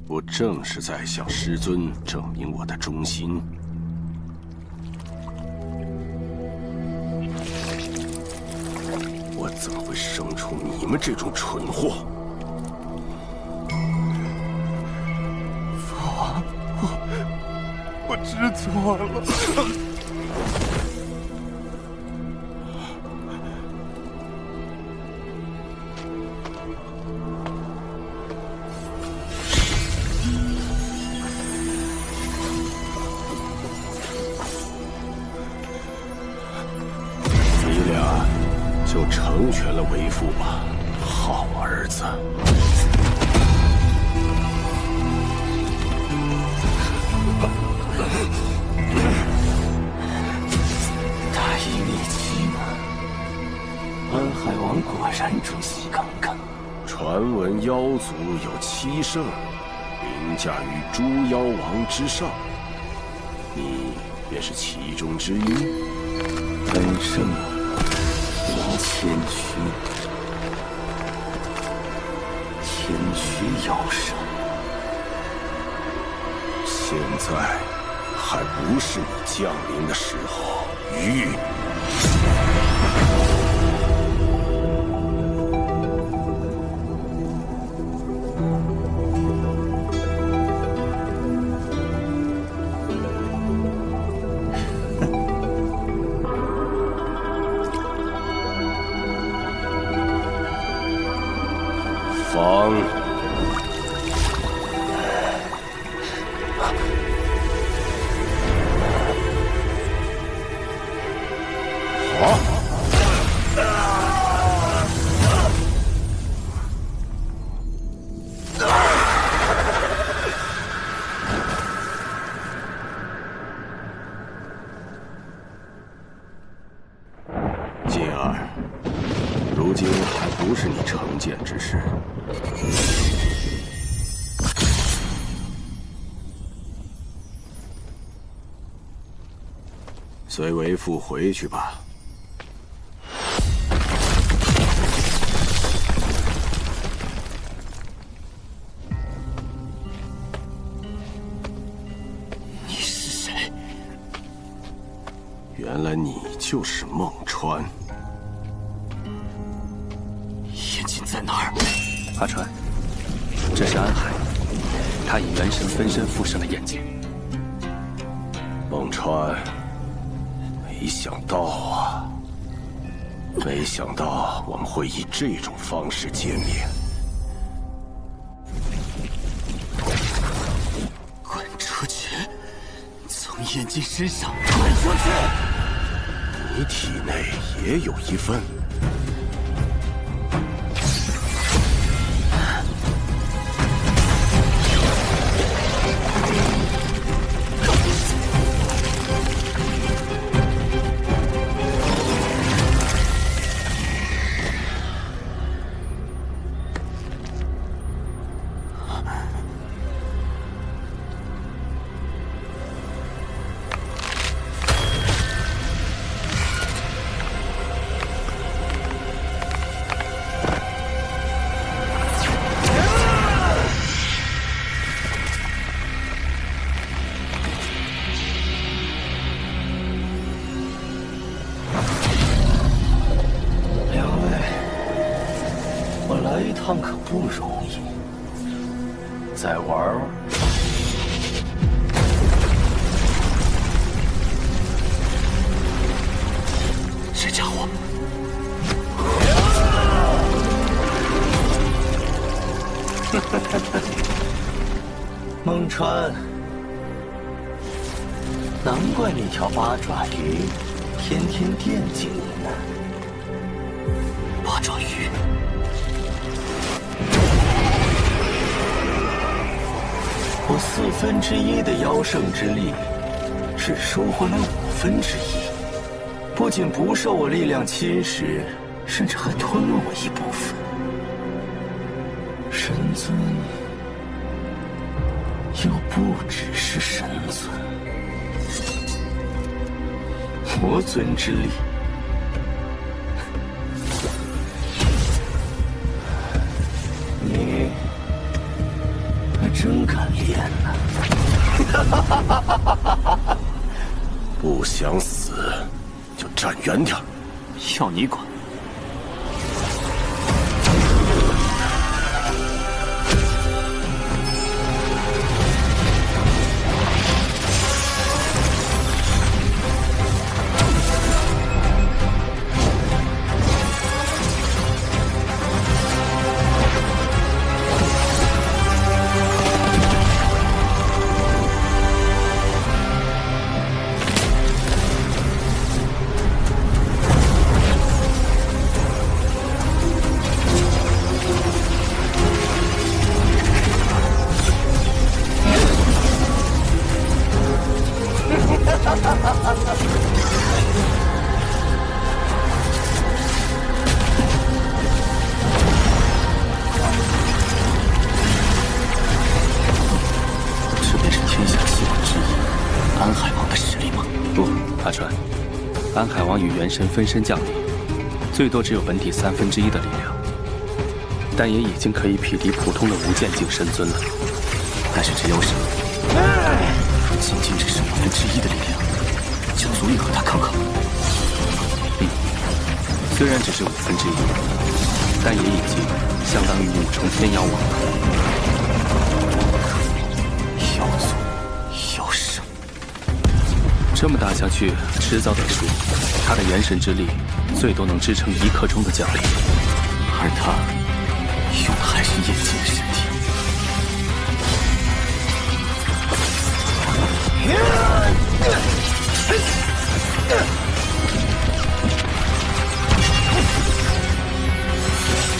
不正是在向师尊证明我的忠心？我怎么会生出你们这种蠢货？父王，我知错了。你俩就成全了为父吧，好儿子。大义灭亲啊！安海王果然忠心耿耿。传闻妖族有7圣，凌驾于诸妖王之上，你便是其中之一。本圣名谦虚，谦虚妖圣。现在还不是你降临的时候，玉。方。静儿，如今还不是你成剑之时。随为父回去吧。你是谁？原来你就是孟川。眼睛在哪儿？阿川，这是安海，他以元神分身附身了眼睛。孟川，没想到啊，没想到我们会以这种方式见面。滚出去！从眼睛身上滚出去！你体内也有一份。来一趟可不容易，再玩玩。这家伙，孟川，难怪那条八爪鱼天天惦记你呢。八爪鱼，我1/4的妖圣之力，只收获了1/5，不仅不受我力量侵蚀，甚至还吞了我一部分。神尊，又不只是神尊，魔尊之力。你还真敢练呢！不想死就站远点。要你管！安海王与元神分身降临，最多只有本体1/3的力量，但也已经可以匹敌普通的无间境神尊了。但是这妖神仅仅只是1/5的力量，就足以和他抗衡。虽然只是1/5，但也已经相当于5重天妖王了。妖族，妖圣，这么打下去，迟早得输。他的元神之力最多能支撑1刻钟的降临，而他用的还是眼界的神体。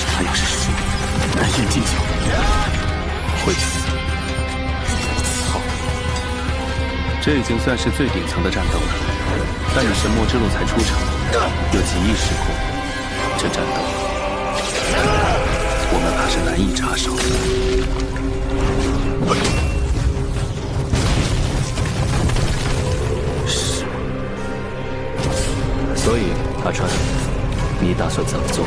他要是输，难言进酒，会死。操！这已经算是最顶层的战斗了，但你神魔之路才出场，有几亿时空，这战斗我们怕是难以插手。是。所以，阿川，你打算怎么做？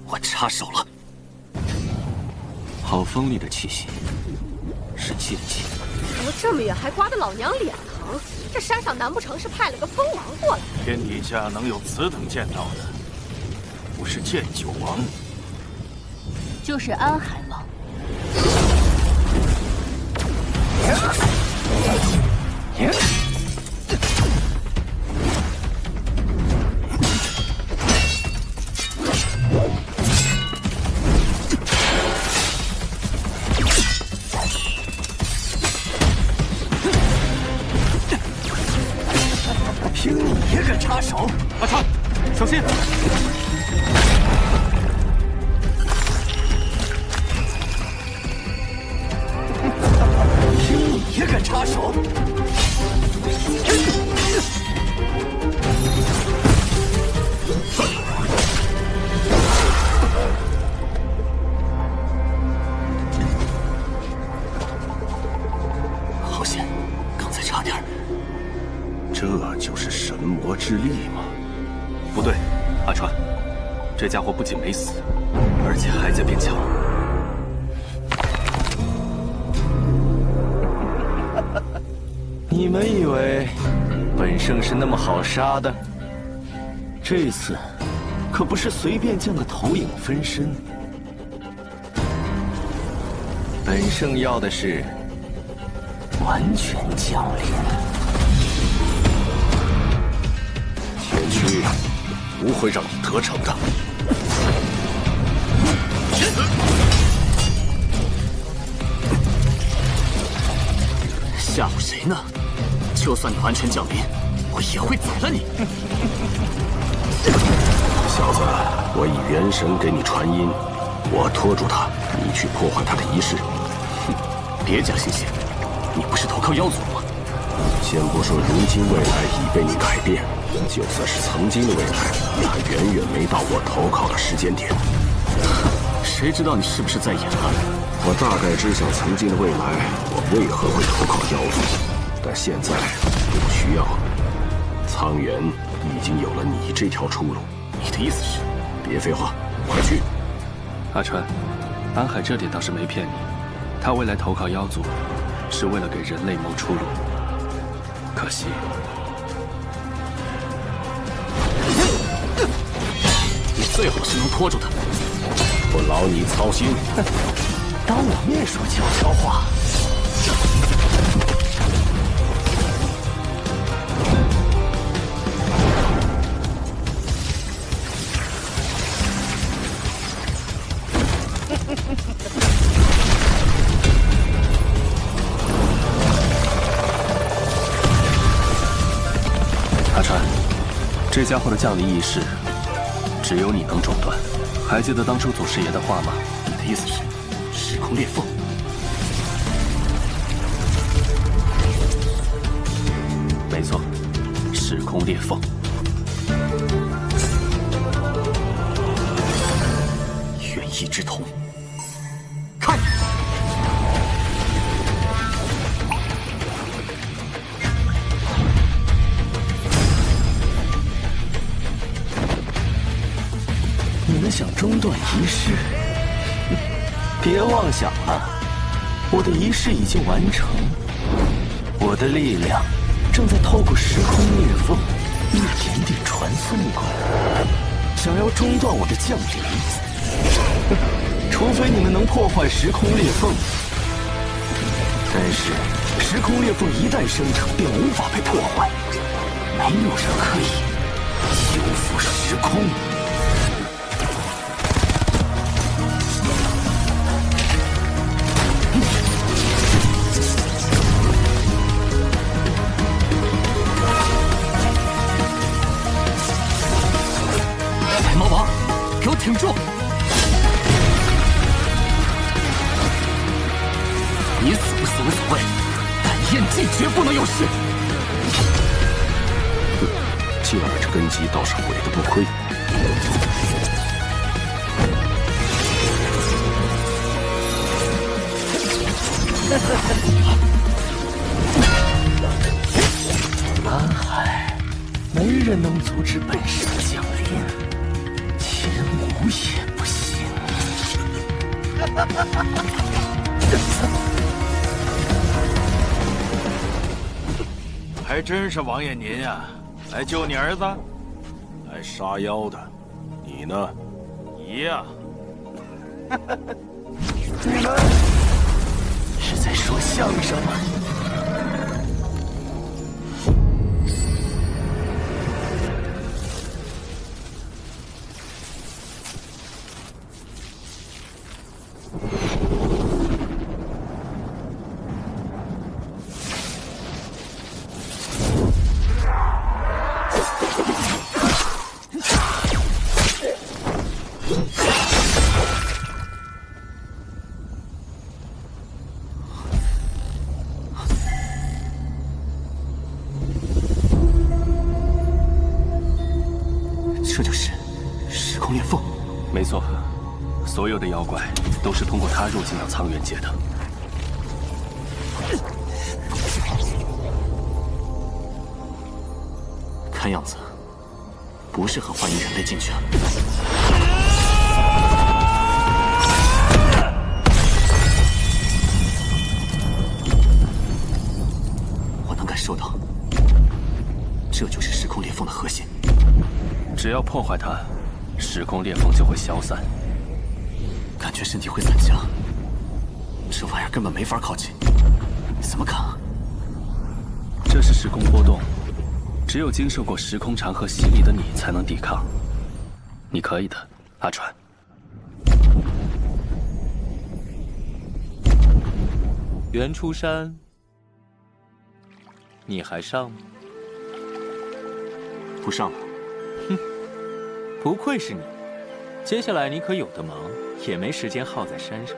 我插手了。好锋利的气息，是剑气。怎么这么远还刮得老娘脸疼？这山上难不成是派了个风王过来？天底下能有此等剑道的，不是剑九王，就是安海王。凭你也敢插手？阿川，小心！凭你也敢插手？好险，刚才差点。这就是神魔之力吗？不对，阿川，这家伙不仅没死，而且还在变强。你们以为本圣是那么好杀的？这次可不是随便降个投影分身。本圣要的是完全降临。前去，不会让你得逞的。吓唬谁呢？就算你完全降临，我也会宰了你。小子，我以元神给你传音，我拖住他，你去破坏他的仪式。哼，别假惺惺，你不是投靠妖族吗？先不说如今未来已被你改变，就算是曾经的未来，他远远没到我投靠的时间点。谁知道你是不是在演啊？我大概知晓曾经的未来，我为何会投靠妖族，但现在不需要。苍原已经有了你这条出路。你的意思是？别废话，快去！阿川，安海这点倒是没骗你，他未来投靠妖族，是为了给人类谋出路。可惜，你最好是能拖住他。不劳你操心。当我面说悄悄话。阿川，这家伙的降临仪式，只有你能中断。还记得当初祖师爷的话吗？你的意思是，时空裂缝？没错，时空裂缝。元意之瞳，看！你们想中断仪式？别妄想了，我的仪式已经完成，我的力量正在透过时空裂缝一点点传送过来。想要中断我的降临，除非你们能破坏时空裂缝。但是时空裂缝一旦生成，便无法被破坏，没有人可以修复时空。挺住！你死不死无所谓，但燕姬绝不能有事。借我这根基倒是毁得不亏。南海，没人能阻止本神降临。无也不行。还真是王爷您呀，来救你儿子，来杀妖的。你呢？姨呀，你们是在说相声吗？这就是时空裂缝。没错，所有的妖怪都是通过它入侵到苍元界的。看样子不是很欢迎人类进去啊。我能感受到，这就是时空裂缝的核心。只要破坏它，时空裂缝就会消散。感觉身体会散架，这玩意儿根本没法靠近，怎么砍啊？这是时空波动，只有经受过时空长河洗礼的你才能抵抗。你可以的，阿川。袁初山，你还上吗？不上了。哼，不愧是你。接下来你可有的忙，也没时间耗在山上。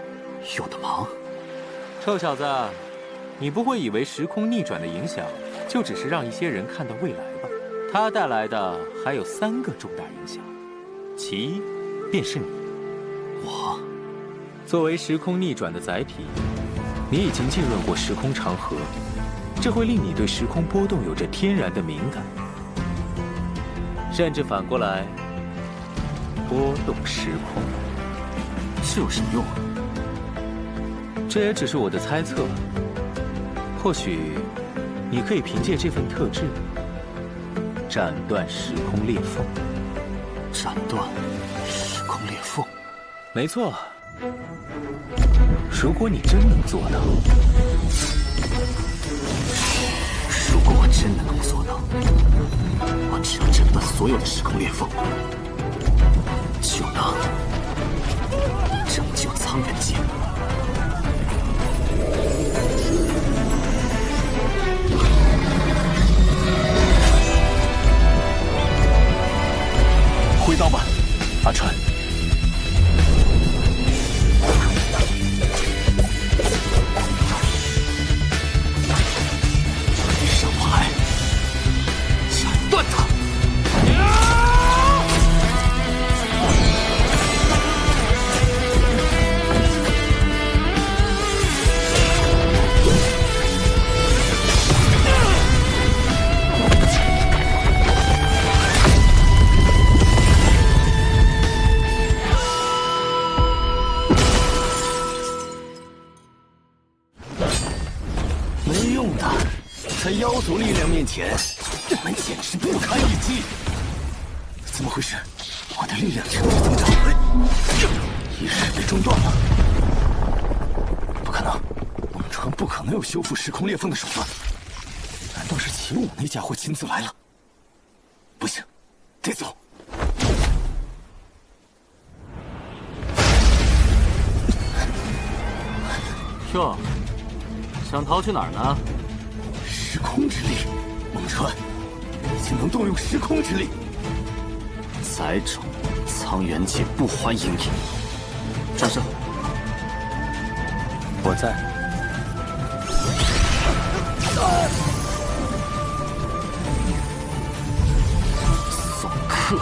有的忙？臭小子，你不会以为时空逆转的影响就只是让一些人看到未来吧？它带来的还有3个重大影响，其一便是你。我作为时空逆转的载体，你已经浸润过时空长河，这会令你对时空波动有着天然的敏感，甚至反过来波动时空。这有什么用啊？这也只是我的猜测，或许你可以凭借这份特质斩断时空裂缝。斩断时空裂缝？没错。如果你真能做到，如果我真的能做到，我只要斩断所有的时空裂缝，就能拯救苍元界。挥刀吧，阿川。上海，斩断他！没用的，在妖族力量面前，你们简直不堪一击。怎么回事？我的力量呈质增长，仪式被中断了。不可能，蟒川不可能有修复时空裂缝的手段。难道是齐武那家伙亲自来了？不行，得走。哟，想逃去哪儿呢？时空之力，蟒川已经能动用时空之力。宰种，苍元界不欢迎你。转身。我在。送客。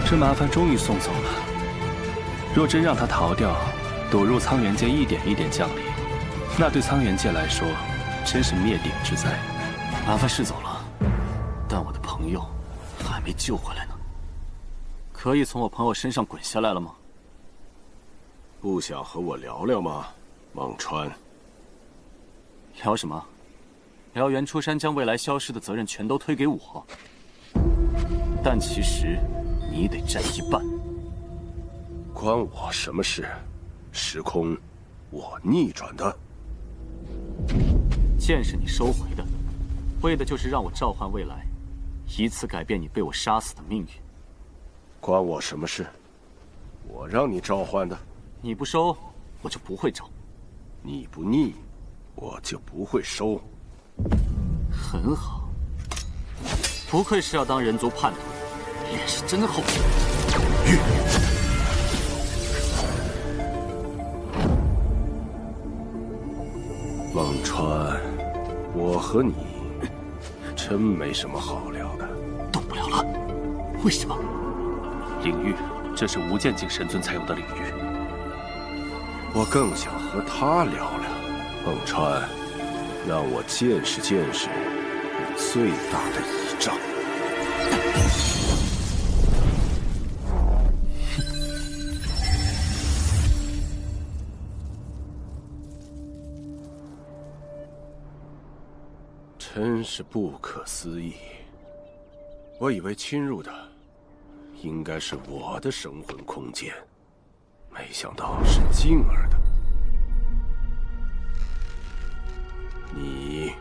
这麻烦终于送走了。若真让他逃掉，赌入苍元界一点一点降临，那对苍元界来说，真是灭顶之灾。麻烦是走了，但我的朋友还没救回来呢。可以从我朋友身上滚下来了吗？不想和我聊聊吗，蟒川？聊什么？聊袁初山将未来消失的责任全都推给我。但其实你得占一半。关我什么事？时空，我逆转的。剑是你收回的，为的就是让我召唤未来，以此改变你被我杀死的命运。关我什么事？我让你召唤的。你不收，我就不会召；你不逆，我就不会收。很好，不愧是要当人族叛徒，脸是真厚。蟒川，我和你真没什么好聊的。动不了了，为什么？领域，这是无间境神尊才有的领域。我更想和他聊聊。蟒川，让我见识见识你最大的倚仗。真是不可思议！我以为侵入的应该是我的神魂空间，没想到是静儿的。你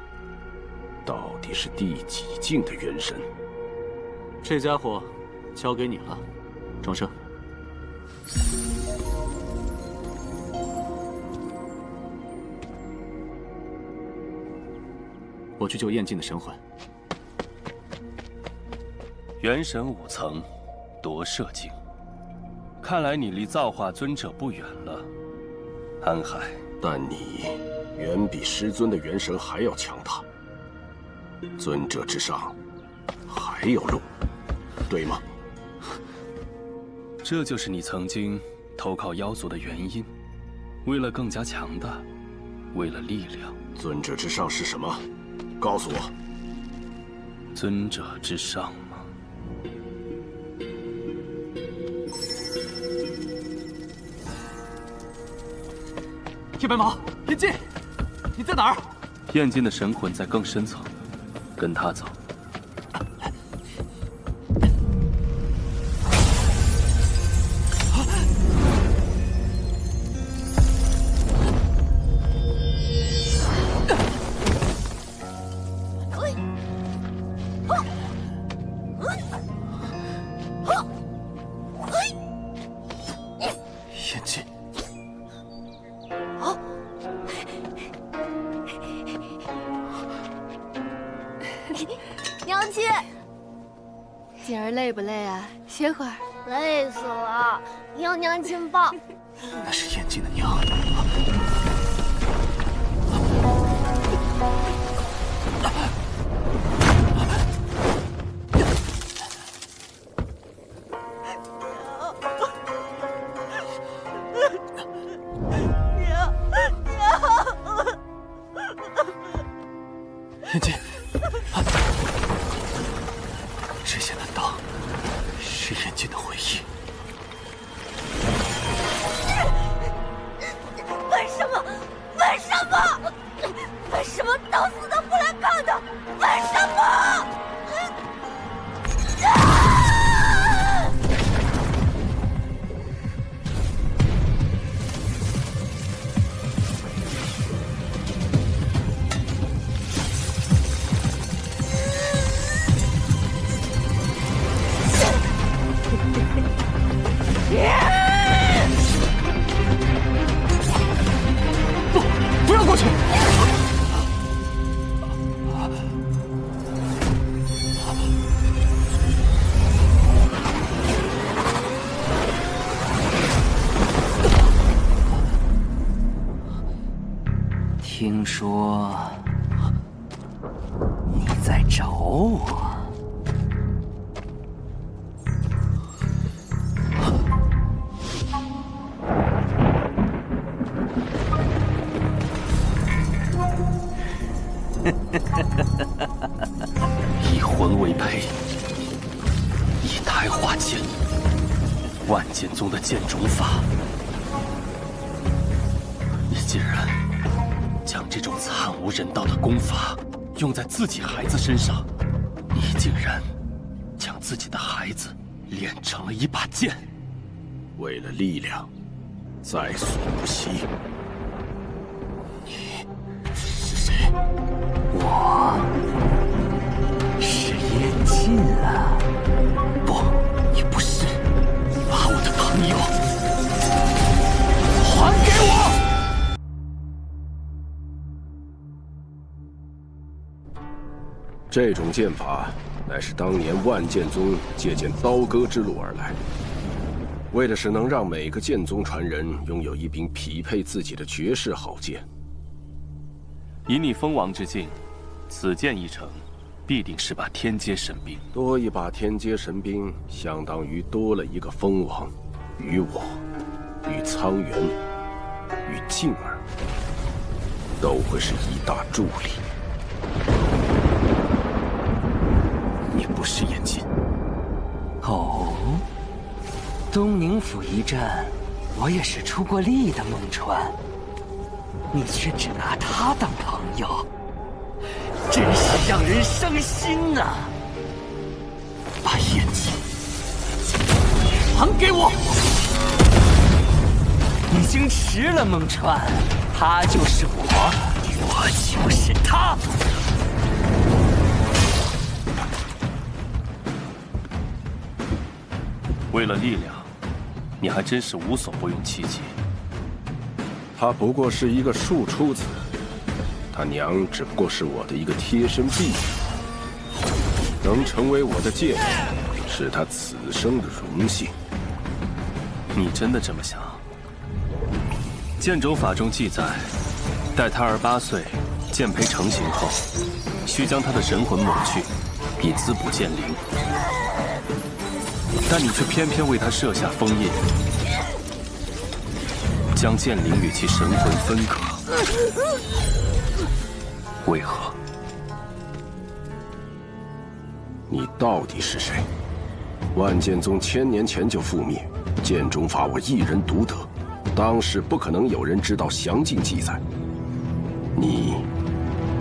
到底是第几境的元神？这家伙交给你了，庄生。我去救燕晋的神魂。元神5层，夺舍境。看来你离造化尊者不远了，安海。但你远比师尊的元神还要强大。尊者之上，还有路，对吗？这就是你曾经投靠妖族的原因，为了更加强大，为了力量。尊者之上是什么？告诉我。尊者之上吗？叶白毛，燕晋，你在哪儿？燕晋的神魂在更深层，跟他走。燕晋。娘亲，锦儿累不累啊？歇会儿。累死了，要娘亲抱。那是燕晋的娘。燕晋，这些难道是燕晋的回忆？为什么？为什么？为什么到死都不来看他？为什么？不要过去！听说你在找我。以魂为胚，以胎化剑，万剑宗的剑种法，你竟然将这种惨无人道的功法用在自己孩子身上，你竟然将自己的孩子练成了一把剑，为了力量，在所不惜。你是谁？我是燕晋啊！不，你不是，你把我的朋友还给我！这种剑法乃是当年万剑宗借鉴刀割之路而来，为的是能让每个剑宗传人拥有一柄匹配自己的绝世好剑。以你封王之境，此剑一成，必定是把天阶神兵。多一把天阶神兵，相当于多了一个封王，于我，与苍元，与静儿，都会是一大助力。你不是燕晋。哦，东宁府一战，我也是出过力的孟川，你却只拿他当朋友，真是让人伤心呐！把燕晋还给我！经迟了，孟川，他就是我，我就是他。为了力量，你还真是无所不用其极。他不过是一个庶出子，他娘只不过是我的一个贴身婢女，能成为我的剑，是他此生的荣幸。你真的这么想？剑种法中记载，待他28岁，剑胚成型后，需将他的神魂抹去，以滋补剑灵。但你却偏偏为他设下封印，将剑灵与其神魂分隔，为何？你到底是谁？万剑宗1000年前就覆灭，剑中法我一人独得，当时不可能有人知道详尽记载。你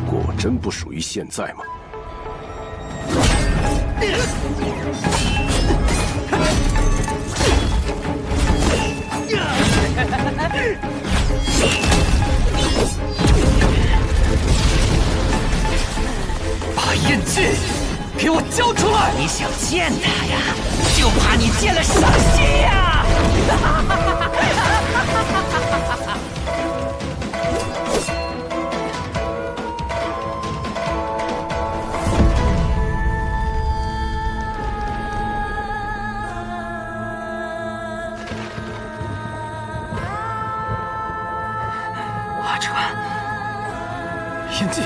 果真不属于现在吗？把印记给我交出来！你想见他呀？就怕你见了伤心呀！阿川，印记。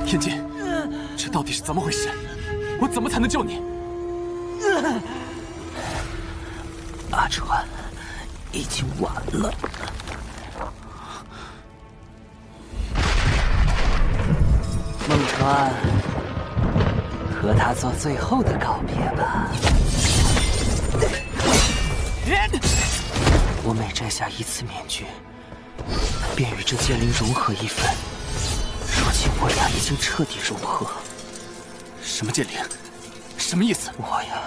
印记，这到底是怎么回事？我怎么才能救你？阿川，已经晚了。孟川，和他做最后的告别吧。我每摘下一次面具，便与这剑灵融合一份。如今我俩已经彻底融合。什么剑灵？什么意思？我呀，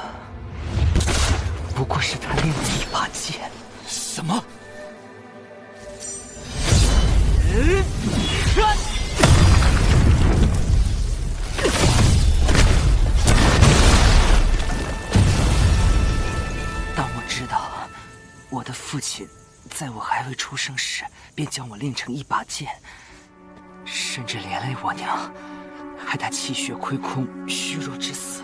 不过是他练的一把剑。什么？当我知道我的父亲在我还未出生时便将我练成一把剑，甚至连累我娘，害她气血亏空、虚弱致死。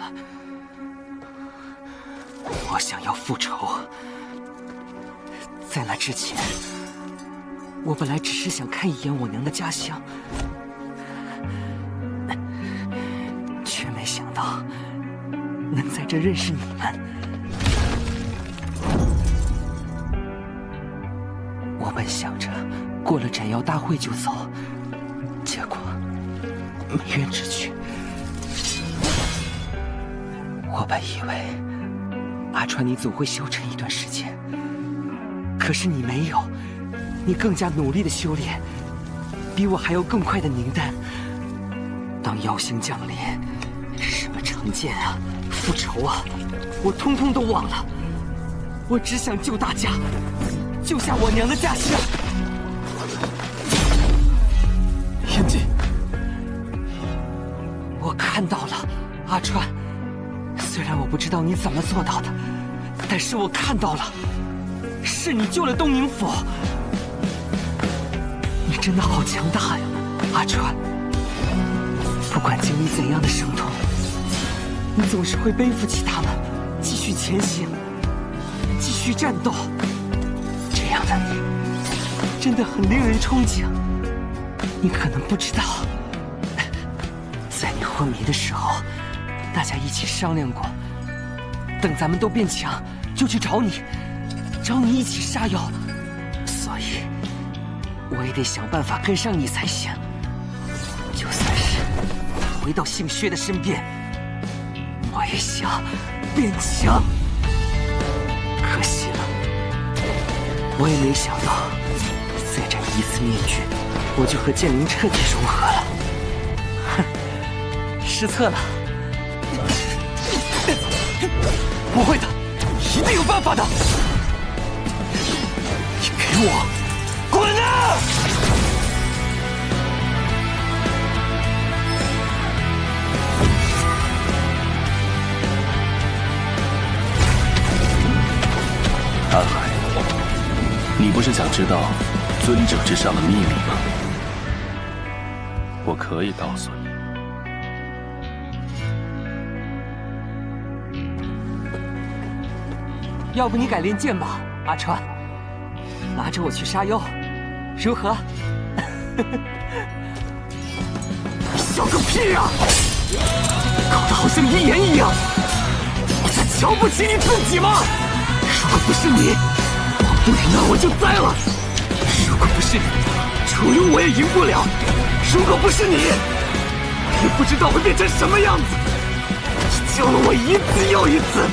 我想要复仇。在那之前，我本来只是想看一眼我娘的家乡，却没想到能在这认识你们。我本想着过了斩妖大会就走，结果没缘之去。我本以为阿川你总会消沉一段时间，可是你没有，你更加努力的修炼，比我还要更快的凝丹。当妖星降临，什么成剑啊、复仇啊，我通通都忘了。我只想救大家，救下我娘的家乡。印记，我看到了，阿川。虽然我不知道你怎么做到的，但是我看到了，是你救了东宁府。你真的好强大呀，阿川！不管经历怎样的伤痛，你总是会背负起他们，继续前行，继续战斗。这样的你，真的很令人憧憬。你可能不知道，在你昏迷的时候，大家一起商量过，等咱们都变强，就去找你一起杀妖。所以，我也得想办法跟上你才行。就算是回到姓薛的身边，我也想变强。可惜了，我也没想到，再摘一次面具，我就和剑灵彻底融合了。哼，失策了。不会的，一定有办法的。你给我滚啊！安海，你不是想知道尊者之上的秘密吗？我可以告诉你。要不你改练剑吧，阿川，拉着我去杀妖，如何？笑个屁啊！搞得好像一言一样。我在瞧不起你自己吗？如果不是你，我不那我就栽了。如果不是你，楚云我也赢不了。如果不是你，我也不知道会变成什么样子。你救了我一次又一次，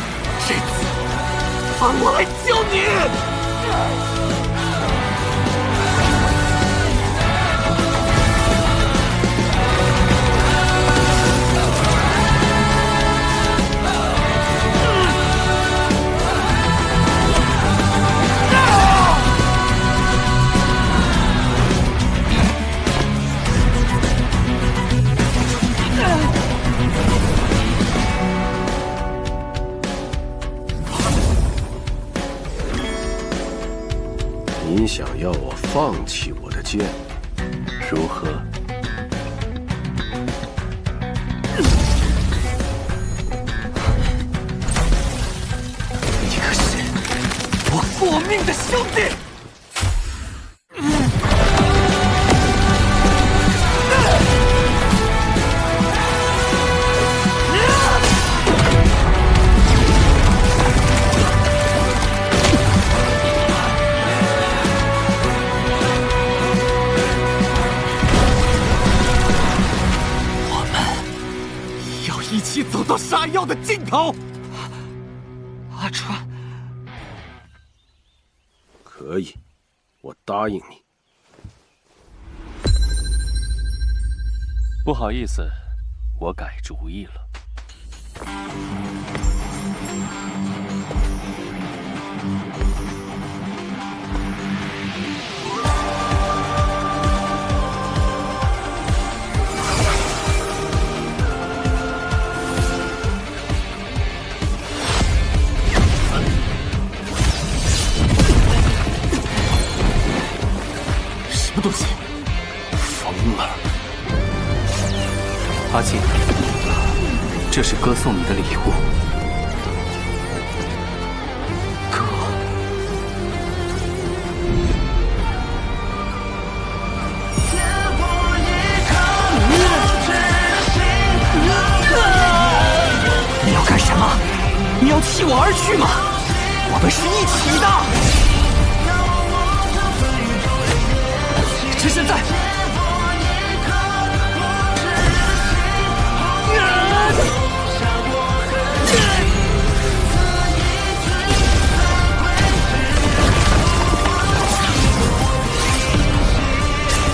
这次换我来救你！你想要我放弃我的剑，如何？你可是我过命的兄弟！一起走到杀妖的尽头。阿川，可以，我答应你。不好意思，我改主意了。什么东西？疯了！阿庆，这是哥送你的礼物。哥，你要干什么？你要弃我而去吗？我们是一起的。是现在！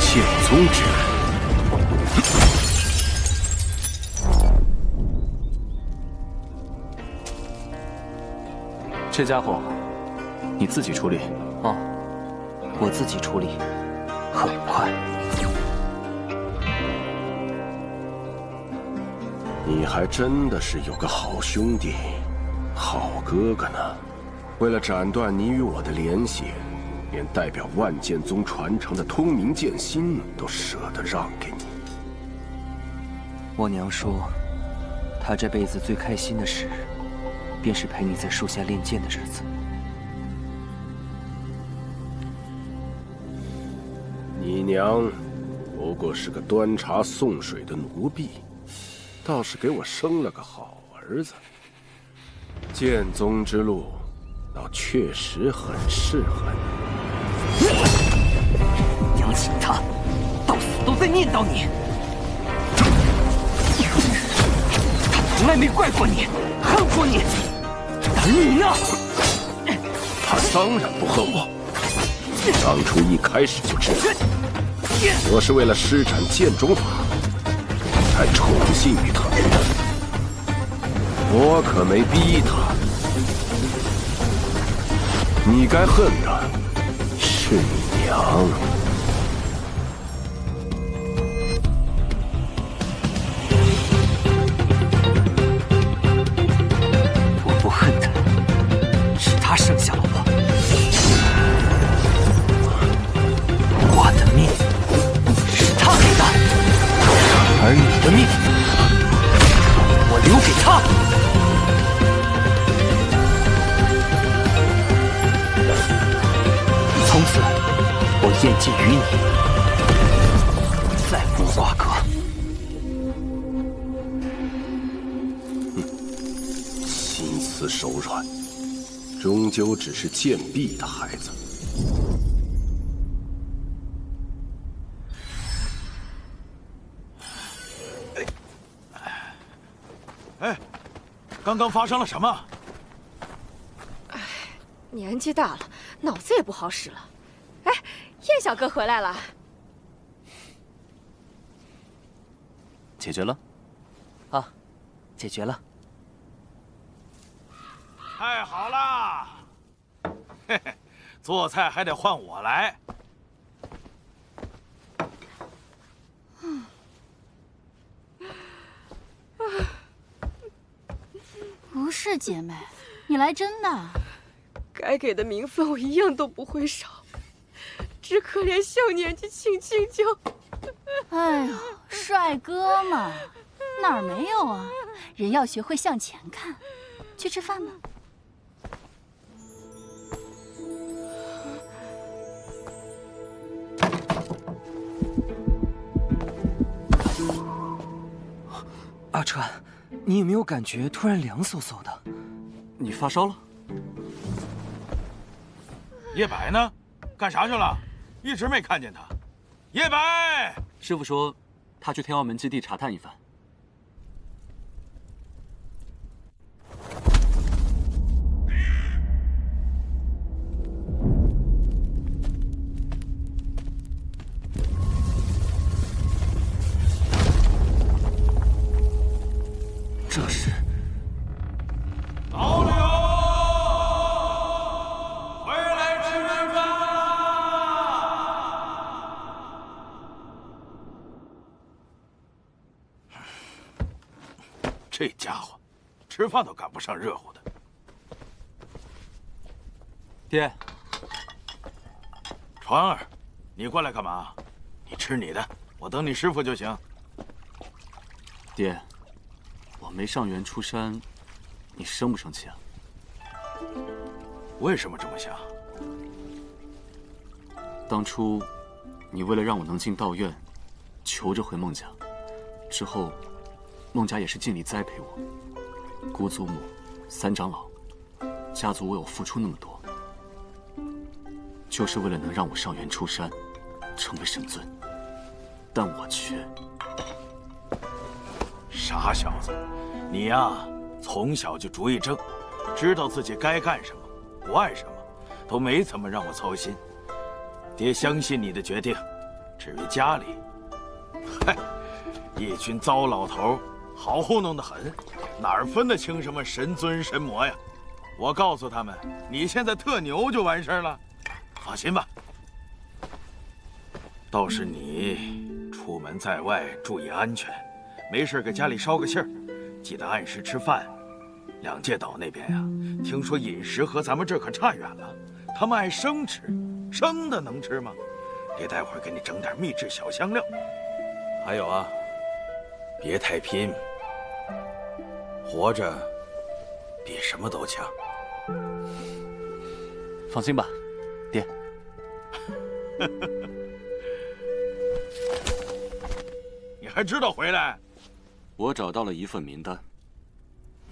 剑宗之人，这家伙，你自己处理。哦，我自己处理。很快。你还真的是有个好兄弟、好哥哥呢。为了斩断你与我的联系，连代表万剑宗传承的通明剑心都舍得让给你。我娘说，她这辈子最开心的事，便是陪你在树下练剑的日子。你娘不过是个端茶送水的奴婢，倒是给我生了个好儿子。剑宗之路，倒确实很适合你。娘亲她，到死都在念叨你。她从来没怪过你，恨过你，而你呢？她当然不恨我。当初一开始就知道，我是为了施展剑中法，才宠幸于他。我可没逼他，你该恨的是你娘。我不恨他，是他生下了我。我的命是他给的，而你的命，我留给他。从此，我厌尽于你，再无瓜葛。心慈手软，终究只是贱婢的孩子。哎，刚刚发生了什么？年纪大了，脑子也不好使了。哎，燕小哥回来了，解决了？啊，解决了。太好了！嘿嘿，做菜还得换我来。不是姐妹，你来真的。该给的名分我一样都不会少，只可怜小年纪轻轻就……哎呦，帅哥嘛，哪儿没有啊？人要学会向前看。去吃饭吧。阿川，你有没有感觉突然凉飕飕的？你发烧了？叶白呢？干啥去了？一直没看见他。叶白，师傅说，他去天妖门基地查探一番。这是老柳，回来吃饭啦！这家伙，吃饭都赶不上热乎的。爹，传儿，你过来干嘛？你吃你的，我等你师傅就行。爹。我没上元出山，你生不生气啊？为什么这么想？当初，你为了让我能进道院，求着回孟家，之后，孟家也是尽力栽培我。姑祖母、三长老，家族为我付出那么多，就是为了能让我上元出山，成为神尊。但我却……傻小子！你呀，从小就主意正，知道自己该干什么，不爱什么，都没怎么让我操心。爹相信你的决定。至于家里，嗨，一群糟老头，好糊弄得很，哪儿分得清什么神尊神魔呀？我告诉他们，你现在特牛就完事儿了，放心吧。倒是你出门在外注意安全，没事给家里捎个信儿。记得按时吃饭。两界岛那边呀，听说饮食和咱们这可差远了，他们爱生吃，生的能吃吗？爹待会儿给你整点秘制小香料。还有啊，别太拼，活着比什么都强。放心吧，爹。你还知道回来？我找到了一份名单。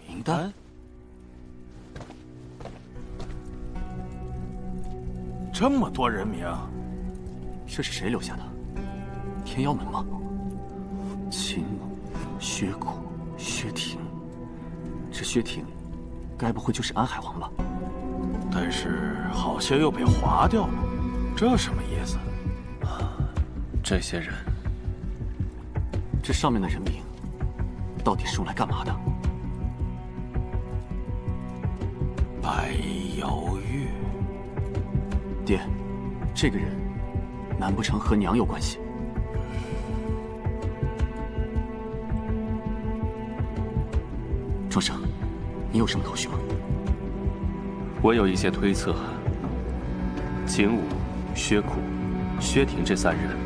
名单？这么多人名，这是谁留下的？天妖门吗？秦武、薛谷、薛庭，这薛庭，该不会就是安海王吧？但是好像又被划掉了。这什么意思？这些人，这上面的人名，到底是用来干嘛的？白瑶玉。爹，这个人，难不成和娘有关系？庄生，你有什么头绪吗？我有一些推测。景武、薛苦、薛庭这3人，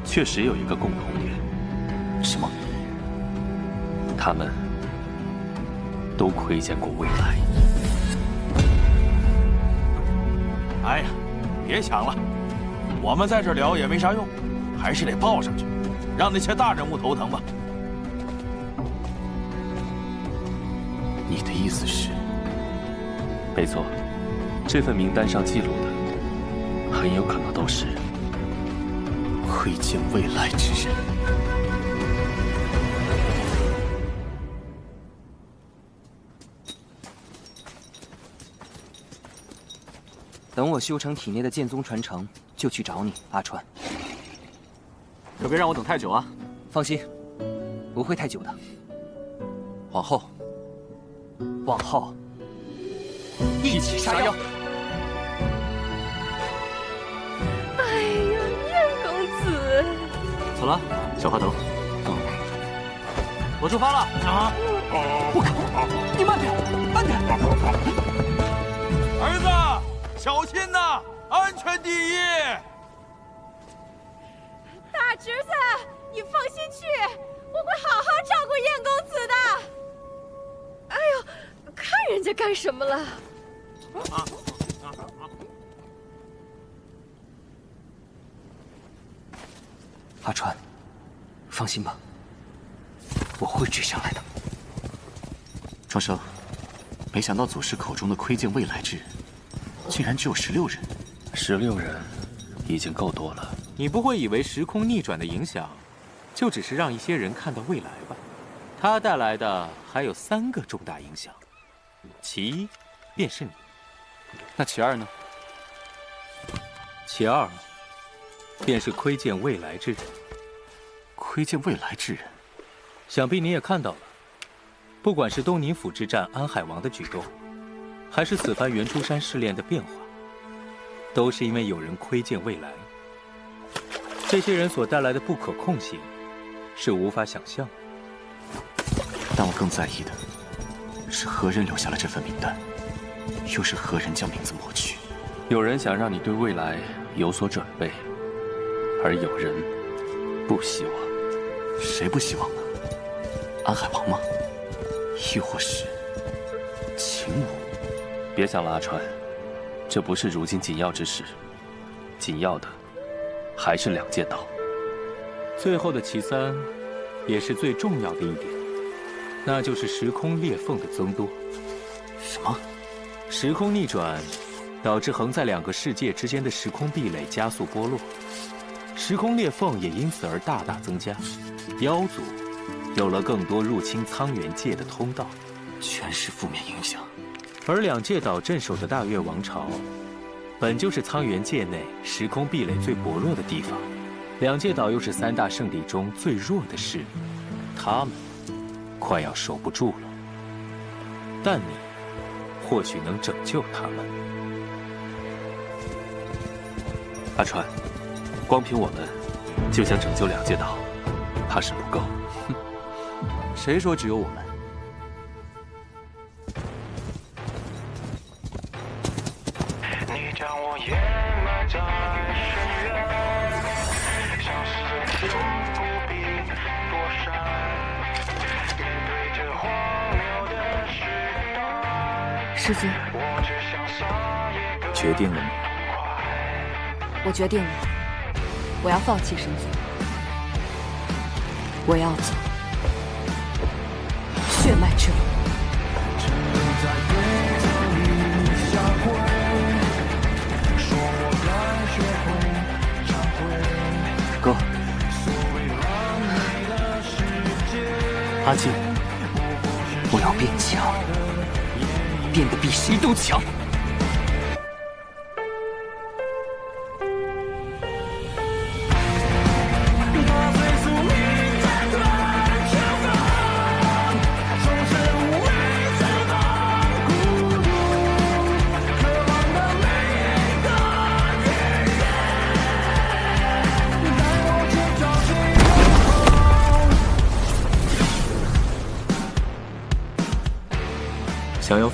确实有一个共同点。什么？他们都窥见过未来。哎呀，别想了，我们在这聊也没啥用，还是得报上去，让那些大人物头疼吧。你的意思是？没错，这份名单上记录的，很有可能都是窥见未来之人。等我修成体内的剑宗传承，就去找你，阿川。可别让我等太久啊！放心，不会太久的。往后，往后，一起杀妖！哎呀，燕公子！走了，小花头。我出发了啊！我靠！你慢点，慢点！儿子，小心呐，安全第一！大侄子，你放心去，我会好好照顾燕公子的。哎呦，看人家干什么了？阿川，放心吧，我会追上来的。庄生，没想到祖师口中的窥见未来之人，竟然只有16人。16人，已经够多了。你不会以为时空逆转的影响，就只是让一些人看到未来吧？它带来的还有3个重大影响，其一便是你。那其2呢？其2，便是窥见未来之人。窥见未来之人，想必你也看到了。不管是东宁府之战安海王的举动，还是此番袁出山试炼的变化，都是因为有人窥见未来。这些人所带来的不可控性，是无法想象的。但我更在意的是何人留下了这份名单，又是何人将名字抹去？有人想让你对未来有所准备，而有人不希望。谁不希望呢？安海王吗？又或是秦武？别想了，阿川，这不是如今紧要之事。紧要的还是2界岛。最后的其3，也是最重要的一点，那就是时空裂缝的增多。什么？时空逆转，导致横在2个世界之间的时空壁垒加速剥落，时空裂缝也因此而大大增加。妖族有了更多入侵苍元界的通道，全是负面影响。而2界岛镇守的大越王朝，本就是苍元界内时空壁垒最薄弱的地方，2界岛又是3大圣地中最弱的势力，他们快要守不住了。但你或许能拯救他们。阿川，光凭我们就想拯救2界岛，怕是不够。谁说只有我们？你将我掩埋在深渊，像是永不必躲闪。面对这荒谬的时代，师尊，我只想下一个决定了吗？我决定了，我要放弃神族，我要走血脉之路。哥，阿静，我要变强，变得比谁都强。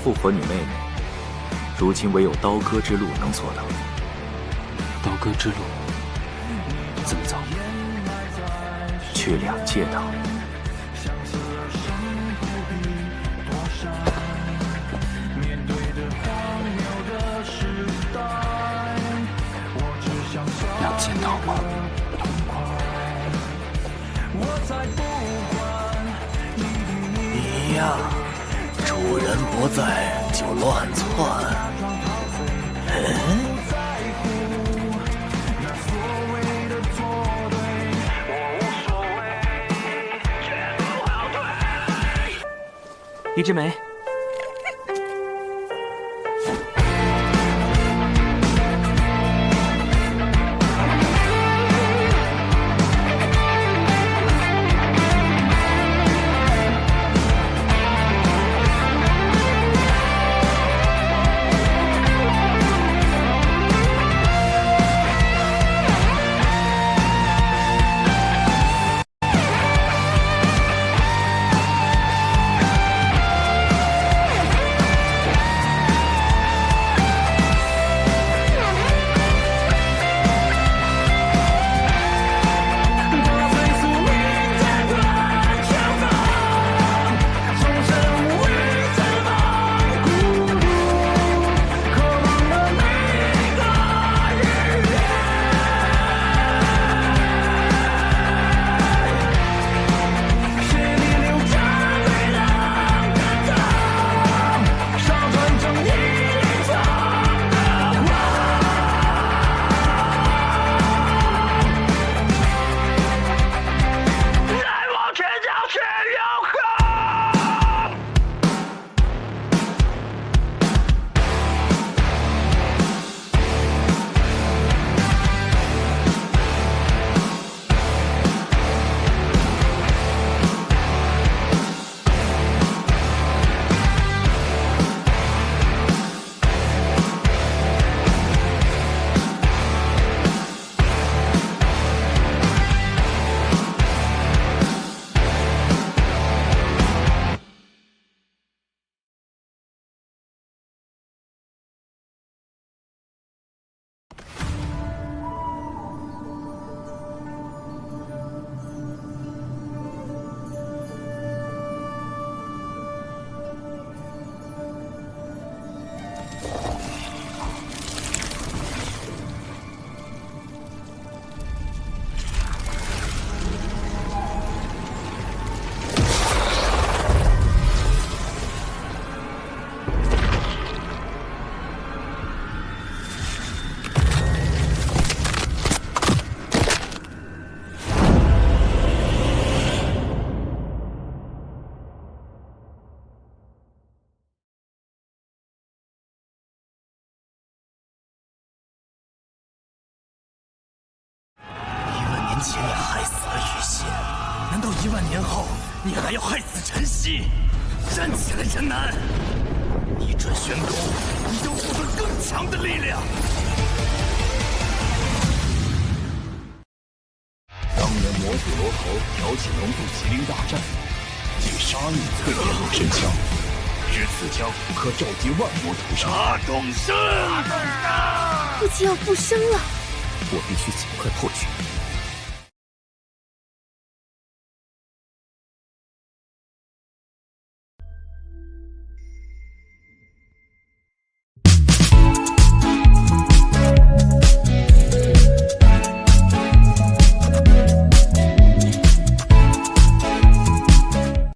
复活你妹妹，如今唯有刀割之路能做到。刀割之路怎么走？去两界岛。两界岛吗？你呀，主人不在就乱窜。一枝梅。10000年前你害死了羽仙，难道10000年后你还要害死陈曦？站起来，陈南！一转玄功，你将获得更强的力量。当年魔主罗侯挑起龙凤麒麟大战，借杀意淬炼我神枪，至此将可召集万魔屠杀。大东升，父亲要复生了，我必须尽快破局。